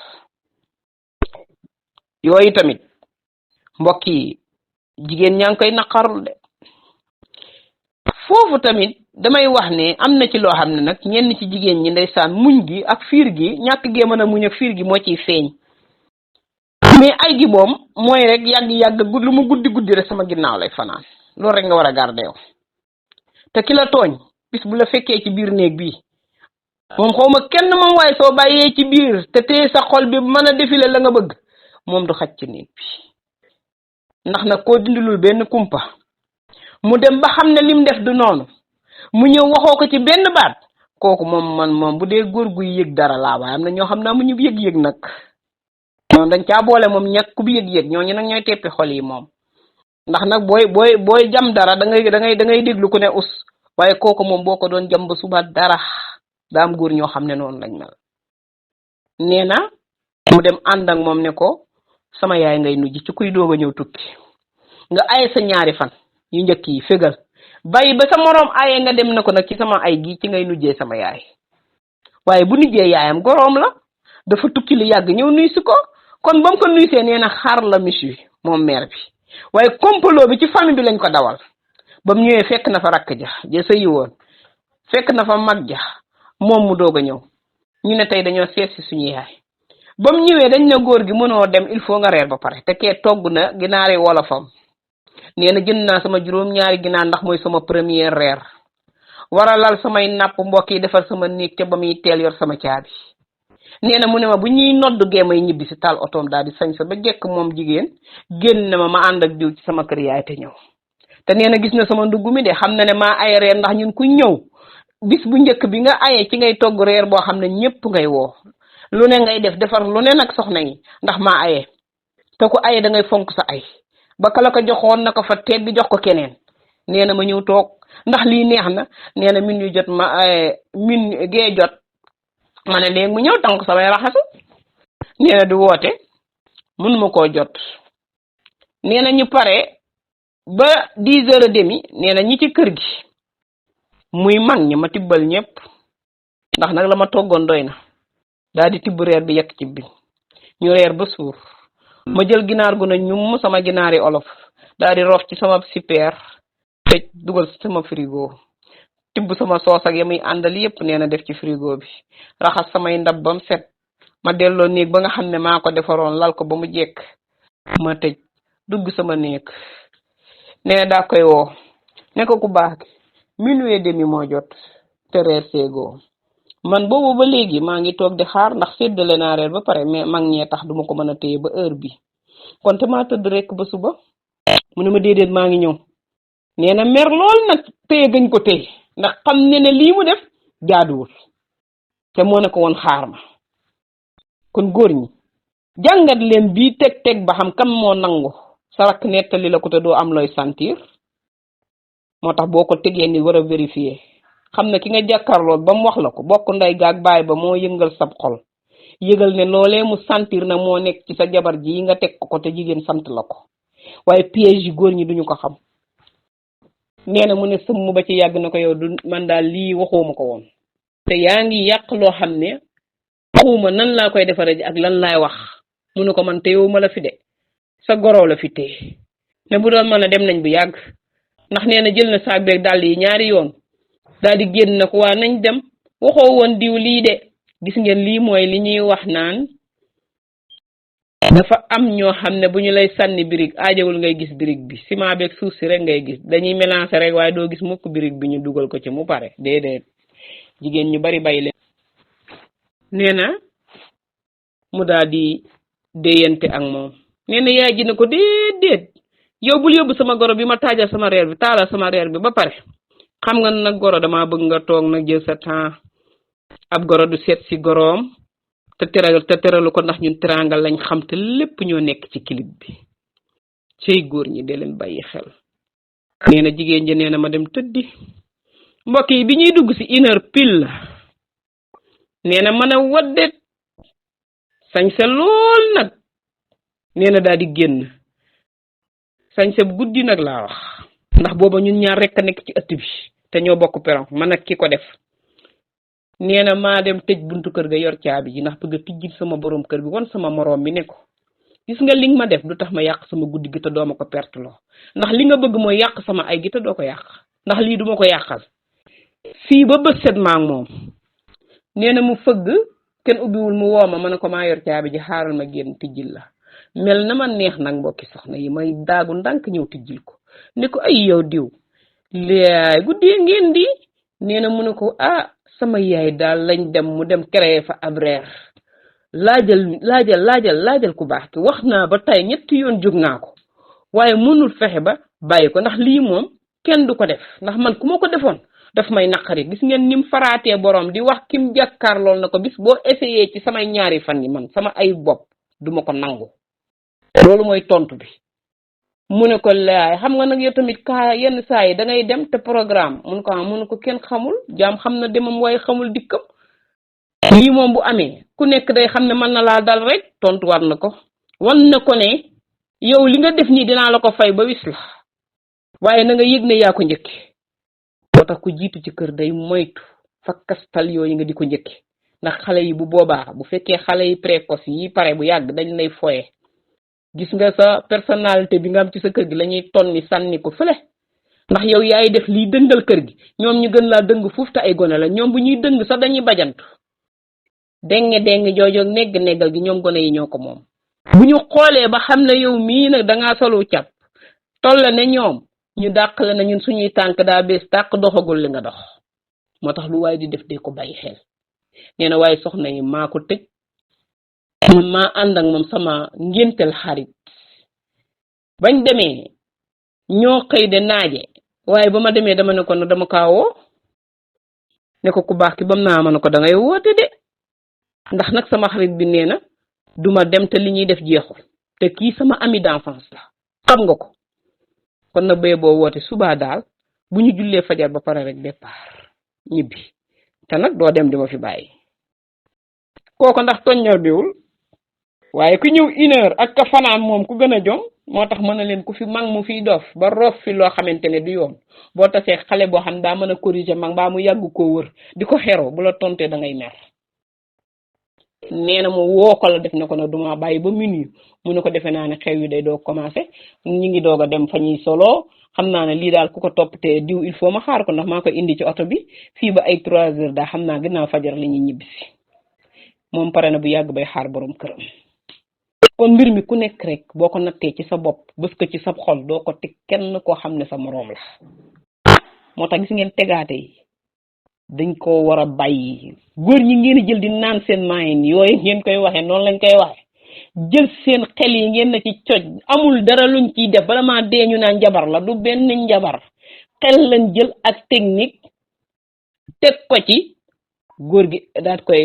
yooyu tamit mbokk yi jigéen ñaa ngi koy naqarul de foofu tamit damay wax ne am na ci loo xam ne nag ñenn ci jigéen ñi ndeysaan muñ gi ak fiir gi ñàkk gee mën a muñ ak fiir gi moo ciy feeñ mais ay gi moom mooy rek yàgg lu mu guddi rek sama ginnaaw lay fanaan loolu rek nga war a garder yow te ki la tooñ bis bu la fekkee ci biir néeg bi moom xawma kenn moom waaye soo bàyyee ci biir te tee sa xol bi mën a défilé la nga bëgg moom du xaj ci néeg bi ndax nag koo dindilul benn kumpa mu dem ba xam ne lim def du noonu mu ñëw waxoo ko ci benn baat kooku moom bu dee góor guy yëg dara laa waaye am na ñoo xam naa mu ñu yëg-yëg nag noonu dañ caa boole moom ñàkk ku bi yëg-yëg ñooñu nag ñooy teppi xol yi moom ndax nag booy jam dara da ngay déglu ku ne us waaye kooku moom boo ko doon jam ba suba dara daa am góor ñoo xam ne noonu lañ mel nee na mu dem ànd ak moom ne ko sama yaay ngay nujj ci kuy doog a ñëw tukki nga aye sa ñaari fan yu njëkk yi fégal bàyyi ba sa moroom aye nga dem na ko nag ci sama ay gi ci ngay nujjee sama yaay waaye bu nujjee yaayam goroom la dafa tukki lu yàgg ñëw nuy si ko kon ba mu ko nuysee nee na xar la michu moom mère bi waaye complot bi ci famille bi lañ ko dawal ba mu ñëwee fekk na fa rakk ja sëyi woon fekk na fa mag ja moom mu doog a ñëw ñu ne tey dañoo seet si suñu yaay ba mu ñëwee dañ na góor gi mënoo dem il faut nga reer ba pare te kee togg na ginaari wolofam nee na jënd naa sama juróom-ñaari ginaar ndax mooy sama première reer war a lal samay napp mbokk yi defar sama néeg ca ba muy teel yor sama caabi nee na mu ne ma bu ñuy noddu gee may ñibbi si taal otoom daal di sañ sa ba jekk moom jigéen génn na ma ànd ak diw ci sama kër yaay te ñëw te nee na gis na sama ndugg mi de xam na ne maa ay reer ndax ñun ku ñëw bis bu njëkk bi nga aye ci ngay togg reer boo xam ne ñépp ngay woo lu ne ngay defar lu ne nag soxna yi ndax maa aye te ku aye da ngay fonk sa ay ba kala ko joxoon na ko fa teeg bi jox ko keneen nee na ma ñëw toog ndax lii neex na nee na min yu jot min gee jot ma ne léegi mu ñëw tànk samay raxasu nee na du woote mënuma koo jot nee na ñu pare ba 10h30 nee na ñi ci kër gi muy mag ñi ma tibbal ñëpp ndax nag la ma toggoon doy na daal di tibb reer bi yekk ci bi ñu reer ba suur ma jël ginaar gu na ñum sama ginaari olof daal di roof ci sama super tëj dugal sama frigo tibb sama soos ak ya muy àndal yépp nee na def ci frigo bi raxas samay ndab bam set ma delloo néeg ba nga xam ne maa ko defaroon lal ko ba mu jekk ma tëj dugg sama néeg nee na daa koy woo ne ko ku baax 1h30 moo jot te reer seegoo man boobu ba léegi maa ngi toog di xaar ndax séddale naa reer ba pare mais mag ñee tax duma ko mën a téye ba heure bi kon te maa tëdd rek ba suba mu ne ma déedéet maa ngi ñëw nee na mer lool nag téye gañ ko téye ndax xam ne lii mu def jaaduwul te moo ne ko woon xaar ma kon góor ñi jàngat leen bii teg ba xam kan moo nangu sa rakk nettali la ko te doo am looy sentir moo tax boo ko tegee ni war a vérifier xam ne ki nga jàkkaarlool ba mu wax la ko bokk nday gaag baay ba moo yëngal sab xol yëgal ne loolee mu sentir na moo nekk ci sa jabar ji nga teg ko te jigéen sant la ko waaye piège yi góor ñi duñu ko xam nee na mu ne sëmm ba ci yàgg na ko yow du man daal lii waxuma ko woon te yaa ngi yàq loo xam ne waxuma nan laa koy defaree ak lan laay wax mu ne ko man téyewu ma la fi de sa goro la fi téye ne bu doon mën a dem nañ bu yàgg ndax nee na jël na saag beeg dàll yi ñaari yoon daal di génn na ko waa nañ dem waxoo woon diw lii de gis ngeen lii mooy li ñuy wax naan dafa am ñoo xam ne bu ñu lay sànni birig aajawul ngay gis birig bi ciment beeg suuf si rek ngay gis dañuy mélanger rek waaye doo gis mukk birig bi ñu dugal ko ci mu pare déedéet jigéen ñu bari bay leen nee na mu daal di déyante ak moom nee na yaay ji ne ko déedéet yow bul yóbbu sama goro bi ma taajal sama reer bi taalal sama reer bi ba pare xam nga nag goro dama bëgg nga toog nag jël sa temps ab goro du seet si goroom te teralu ko ndax ñun terangal lañ xam te lépp ñoo nekk ci clip bi cey góor ñi de leen bàyyi xel nee na jigéen ji nee na ma dem tëddi mbokk yi bi ñuy dugg si 1h pile nee na mën a waddet sañse lool nag nee na daal di génn sañse bu guddi nag laa wax ndax booba ñun ñaar rekk a nekk ci ëtt bi te ñoo bokk peron man ak ki ko def nee na maa dem tëj buntu kër ga yor caabi ji ndax bëgg a tijjil sama borom kër bi wan sama moroom mi ne ko gis nga li nga ma def du tax ma yàq sama guddi gi te doo ma ko perte loo ndax li nga bëgg mooy yàq sama ay gi te doo ko yàq ndax lii duma ko yàqal fii ba bët set maa ngi moom nee na mu fëgg kenn ubbiwul mu woo ma ne ko maa yor caabi ji xaaral ma génn tijjil la mel na ma neex nag mbokki soxna yi may daagu ndànk ñëw tijjil ko ne ko ay yow diw laay guddee ngeen di nee na mu ne ko sama yaay daal lañ dem mu dem créer fa ab reer laajal ku baax ki wax naa ba tey 3 yoon jóg naa ko waaye mënul fexe ba bàyyi ko ndax lii moom kenn du ko def ndax man ku ma ko defoon daf may naqari gis ngeen nim faraatee borom di wax kim jàkkaarlool na ko bis boo essayé ci samay ñaari fan yi man sama ay bopp duma ko nangu loolu mooy tontu bi mu ne ko laay xam nga nag yow tamit kaa yenn saa yi da ngay dem te programme mun ko kenn xamul jaam xam na demam waaye xamul dikkam lii moom bu amee ku nekk day xam ne mën na laa dal rek tontu war na ko wan na ko ne yow li nga def nii dinaa la ko fay ba wis la waaye na nga yëg ne yaa ko njëkke moo tax ku jiitu ci kër day moytu fakkastal yooyu nga di ko njëkke ndax xale yi bu boobaa bu fekkee xale yi précoce yi pare bu yàgg dañ lay foye gis nga sa personnalité bi nga am ci sa kër gi lañuy tonni sànni ko fële ndax yow yaay def liy dëngal kër gi ñoom ñu gën laa dëng fuuf te ay gone la ñoom bu ñuy dëng sax dañuy bajantu deng joojoog neggal gi ñoom gone yi ñoo ko moom bu ñu xoolee ba xam ne yow mii nag dangaa solu cap toll ne ñoom ñu dàq la ne ñun suñuy tànk daa bees tàq doxagul li nga dox moo tax lu waaye di def dee ko bàyyi xel nee na waaye soxna yi maa ko tëj maa ànd ak moom sama ngéntel xarit bañ demee ñoo xëy de naaje waaye ba ma demee dama ne ko nag dama kaawoo ne ko ku baax ki bam naa ma ne ko da ngay woote de ndax nag sama xarit bi nee na duma dem te li ñuy def jeexul te kii sama ami d'enfance la xam nga ko kon na bee boo woote subaa daal bu ñu jullee fajar ba pare rek départ ñibbi te nag doo dem di ma fi bàyyi kooko ndax toññor biwul waaye ku ñëw 1h ak ka fanaan moom ku gën a jom moo tax mën na leen ku fi mag mu fiy dof ba roof fi loo xamante ne du yoon boo tasee xale boo xam daa mën a corriger mag mbaa mu yàgg koo wër di ko xeroo bu la tontee da ngay mer nee na mu woo ko la def na ko nag duma bàyyi ba minuit mu ne ko defe naa ne xew yi day doo commencé ñi ngi doog a dem fa ñuy solo xam naa ne lii daal ku ko toppatee diw il faut ma xaar ko ndax maa koy indi ci oto bi fii ba ay 3h daa xam naa ginnaaw fajar la ñuy ñibbisi moom pare na bu yàgg bay xaar borom këram. kon mbir mi ku nekk rek boo ko nattee ci sa bopp bës ko ci sa xol doo ko teg kenn koo xam ne sa moroom la moo tax gis ngeen tegaate yi dañ ko war a bàyyi. góor ñi ngeen di jël di naan seen maayin yooyu ngeen koy waxee noonu lañ koy waxee jël seen xel yi ngeen na ci coj amul dara luñ ciy def bala maa dee ñu naan njabar la du benn njabar xel lañ jël ak technique teg ko ci góor gi daat koy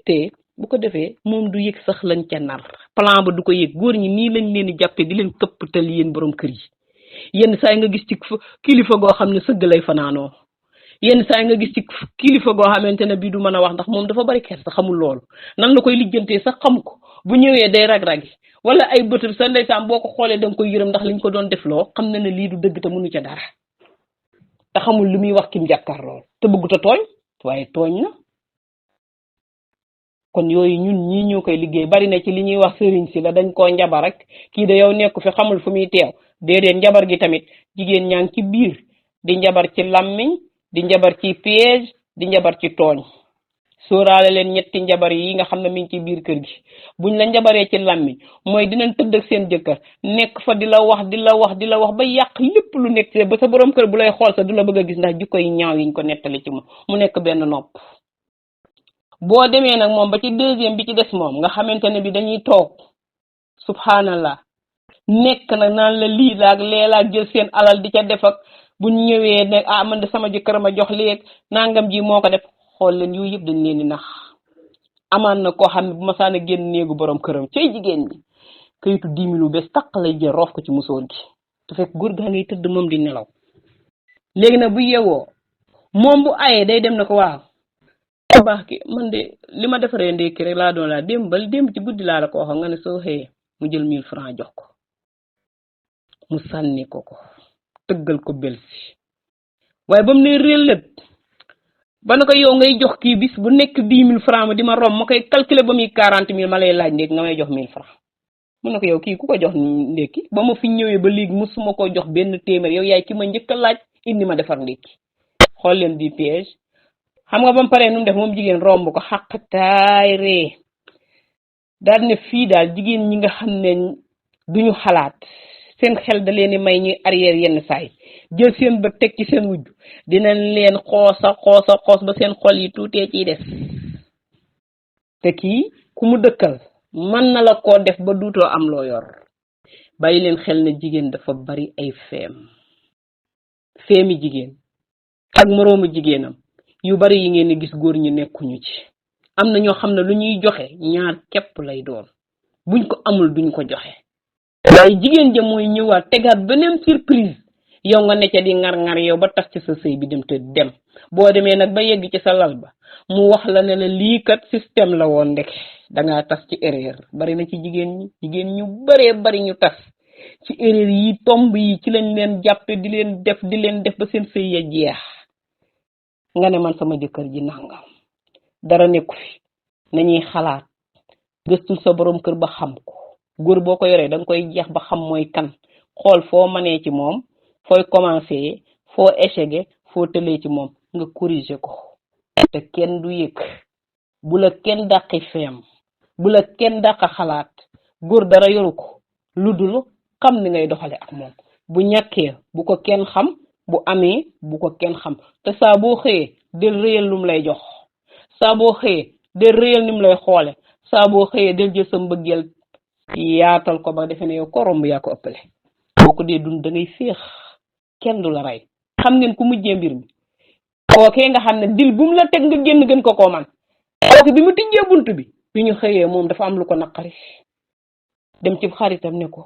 téye bu ko defee moom du yëg sax lañ ca nar plan ba du ko yëg. góor ñi nii lañ leen di jàppee di leen këpptal yéen borom kër yi yenn saa yi nga gis ci kilifa goo xam ne sëgg lay fanaanoo yenn saa yi nga gis ci kilifa goo xamante ne bii du mën a wax ndax moom dafa bari kersa xamul loolu nan la koy lijjantee sax xam ko bu ñëwee day rag-ragi wala ay bëtam sa ndeysaan boo ko xoolee da nga koy yërëm ndax liñ ko doon def loo xam na ne lii du dëgg te mënu ca dara te xamul lu muy wax kim jàkkaar lool te bëggut a tooñ waaye tooñ na. kon yooyu ñun ñii ñoo koy liggéey bari na ci li ñuy wax sëriñ si la dañ koo njabar rek kii da yow nekku fi xamul fu muy teew déedéet njabar gi tamit jigéen ñaa ngi ci biir di njabar ci làmmiñ di njabar ci piège di njabar ci tooñ. sóoraale leen ñetti njabar yi nga xam ne mi ngi ci biir kër gi buñ la njabaree ci làmmiñ mooy dinañ tëdd ak seen jëkkër nekk fa di la wax ba yàq lépp lu nekk ba sa borom kër bu lay xool sa du la bëgg a gis ndax jikko yi ñaaw yiñ ko nettali ci moom mu nekk benn nopp. boo demee nag moom ba ci deuxième bi ci des moom nga xamante ne bi dañuy toog subhanallah nekk nag naan la lii laag leelaak jël seen alal di ca def ak buñ ñëwee ne man de sama jëkkër ma jox léeg nangam ji moo ko def xool leen yooyu yëpp dañ leen di nax. amaan na koo xam ne bu ma saan a génn néegu borom këram cay jigéen ñi kayitu 10 000 lu bees taq lay jël roof ko ci musóor gi te fekk góor gaa ngay tëdd moom di nelaw. léegi nag bu yeewoo moom bu ayee day dem na ko waaw baax ki man de li ma defaree ndékki rek laa doon laa démb ci guddi laa la ko waxoon nga ne soo xëyee mu jël 1000 francs jox ko mu sànni ko tëggal ko belsi waaye ba mu ne réelët ba na ko yow ngay jox kii bis bu nekk 10 000 francs ma di ma rom ma koy calculer ba muy 40 000 ma lay laaj ndékki nga may jox 1000 francs mu ne ko yow kii ku ko jox ndékki ba ma fi ñëwee ba léegi musuma koo jox benn téeméer yow yaay ki ma njëkk a laaj indi ma defar ndékki. xool leen di piège xam nga ba mu paree nu mu def moom jigéen romb ko xaqtaay ree daal ne fii daal jigéen ñi nga xam ne duñu xalaat seen xel da leen di may ñuy arrière yenn saay jël seen ba teg ci seen wujj dinañ leen xoos ba seen xol yi tuutee ciy des te kii ku mu dëkkal mën na la koo def ba duutoo am loo yor. bàyyi leen xel ne jigéen dafa bari ay feemi jigéen ak moroomu jigéenam yu bari yi ngeen di gis góor ñi nekkuñu ci. am na ñoo xam ne lu ñuy joxe ñaar képp lay doon buñ ko amul duñ ko joxe waaye jigéen ja mooy ñëwaat tegaat beneen surprise yow nga ne ca di ngar-ngar yow ba tas ci sa sëy bi dem te dem boo demee nag ba yegg ci sa lal ba mu wax la ne la lii kat système la woon ndek dangaa tas ci erreur. bari na ci jigéen ñu bari ñu tas ci erreur yi tomb yi ci lañ leen jàppe di leen def ba seen sëy ya jeex. nga ne man sama jëkkër ji nangam dara nekku fi nañuy xalaat gëstul sa borom kër ba xam ko. góor boo ko yoree danga koy jeex ba xam mooy kan xool foo manee ci moom fooy commencer foo échecge foo tëlee ci moom nga corriger ko te kenn du yëg. bu la kenn dàqi feem bu la kenn dàqa xalaat góor dara yoru ko lu dul xam ni ngay doxale ak moom. bu ñàkkee bu ko kenn xam bu amee bu ko kenn xam te saa boo xëyee del réyal lum lay jox saa boo xëyee del réyal nim lay xoole saa boo xëyee del jël sa mbëggeel yaatal ko ba defe ne yow ko romb yaa ko ëppale. boo ko dee dund da ngay féex kenn du la rey. xam ngeen ku mujjee mbir mi kookee nga xam ne dil bu mu la teg nga génn gën ko koo man kooku bi mu tijjee bunt bi ñu xëyee moom dafa am lu ko naqari dem ci xaritam ne ko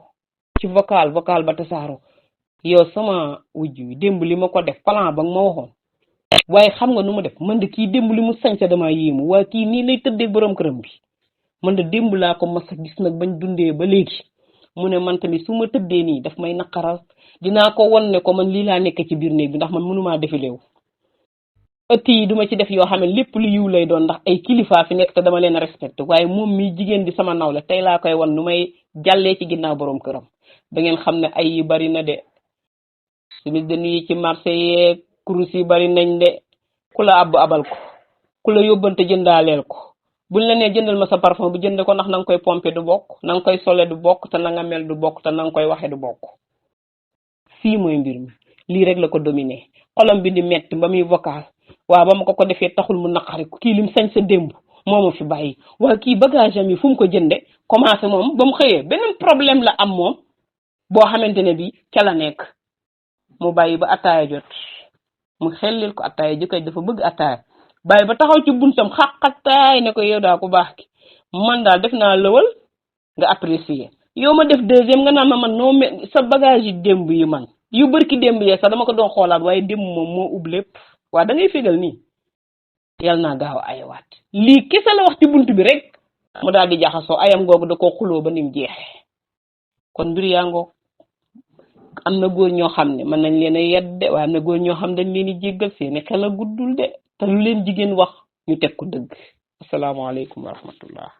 ci vocal ba tasaaro yow sama wujj wi démb li ma ko def plan ba nga ma waxoon waaye xam nga nu mu def man de kii démb li mu sañse dama yéemu waaye kii nii lay tëddee borom këram bi man de démb laa ko mas a gis nag bañ dundee ba léegi mu ne man tamit su ma tëddee nii daf may naqaral dinaa ko won ne ko man lii laa nekk ci biir néeg bi ndax man mënumaa defileewu ëtt yi duma ci def yoo xam ne lépp lu yiw lay doon ndax ay kilifa fi nekk te dama leen respecté waaye moom mi jigéen di sama nawle tey laa koy won nu may jàllee ci ginnaaw borom këram da ngeen xam ne ay yi bari na de simis de nuit ci marché yeeg kurus yi bari nañ de ku la abbu abal ko ku la yóbbante jëndaaleel ko buñ la nee jëndal ma sa parfum bu jënd ko ndax na nga koy pomper du bokk na nga koy sole du bokk te na nga mel du bokk te na nga koy waxe du bokk. fii mooy mbir mi lii rek la ko dominé xolam bi di metti ba muy vocal waaw ba ma ko defee taxul mu naqari ko kii lim sañ sa démb moo ma fi bàyyi waaye kii bagage am yi fu mu ko jënde commencé moom ba mu xëyee beneen problème la am moom boo xamante ne bi ca la nekk mu bàyyi ba ataaya jot mu xellil ko ataaya jëkkër dafa bëgg ataaya bàyyi ba taxaw ci buntam xaqataay ne ko yow daa ko baax ki man daal def naa lëwal nga apprécier yow ma def deuxième nga naan ma man noo sa bagage yi démb yi man yu bërki démb yee sax dama ko doon xoolaat waaye démb moom moo ub lépp waa da ngay fégal nii yal naa gaaw a ayawaat lii kese la wax ci bunt bi rek mu daal di jaxasoo ayam googu da koo xuloo ba nim jeexee kon mbir yaa ngoog am na góor ñoo xam ne mën nañ leen a yedde waaye am na góor ñoo xam dañ leen di jéggal seeni xel a guddul de te lu leen jigéen wax ñu teg ko dëgg asalaamaaleykum wa rahmatullah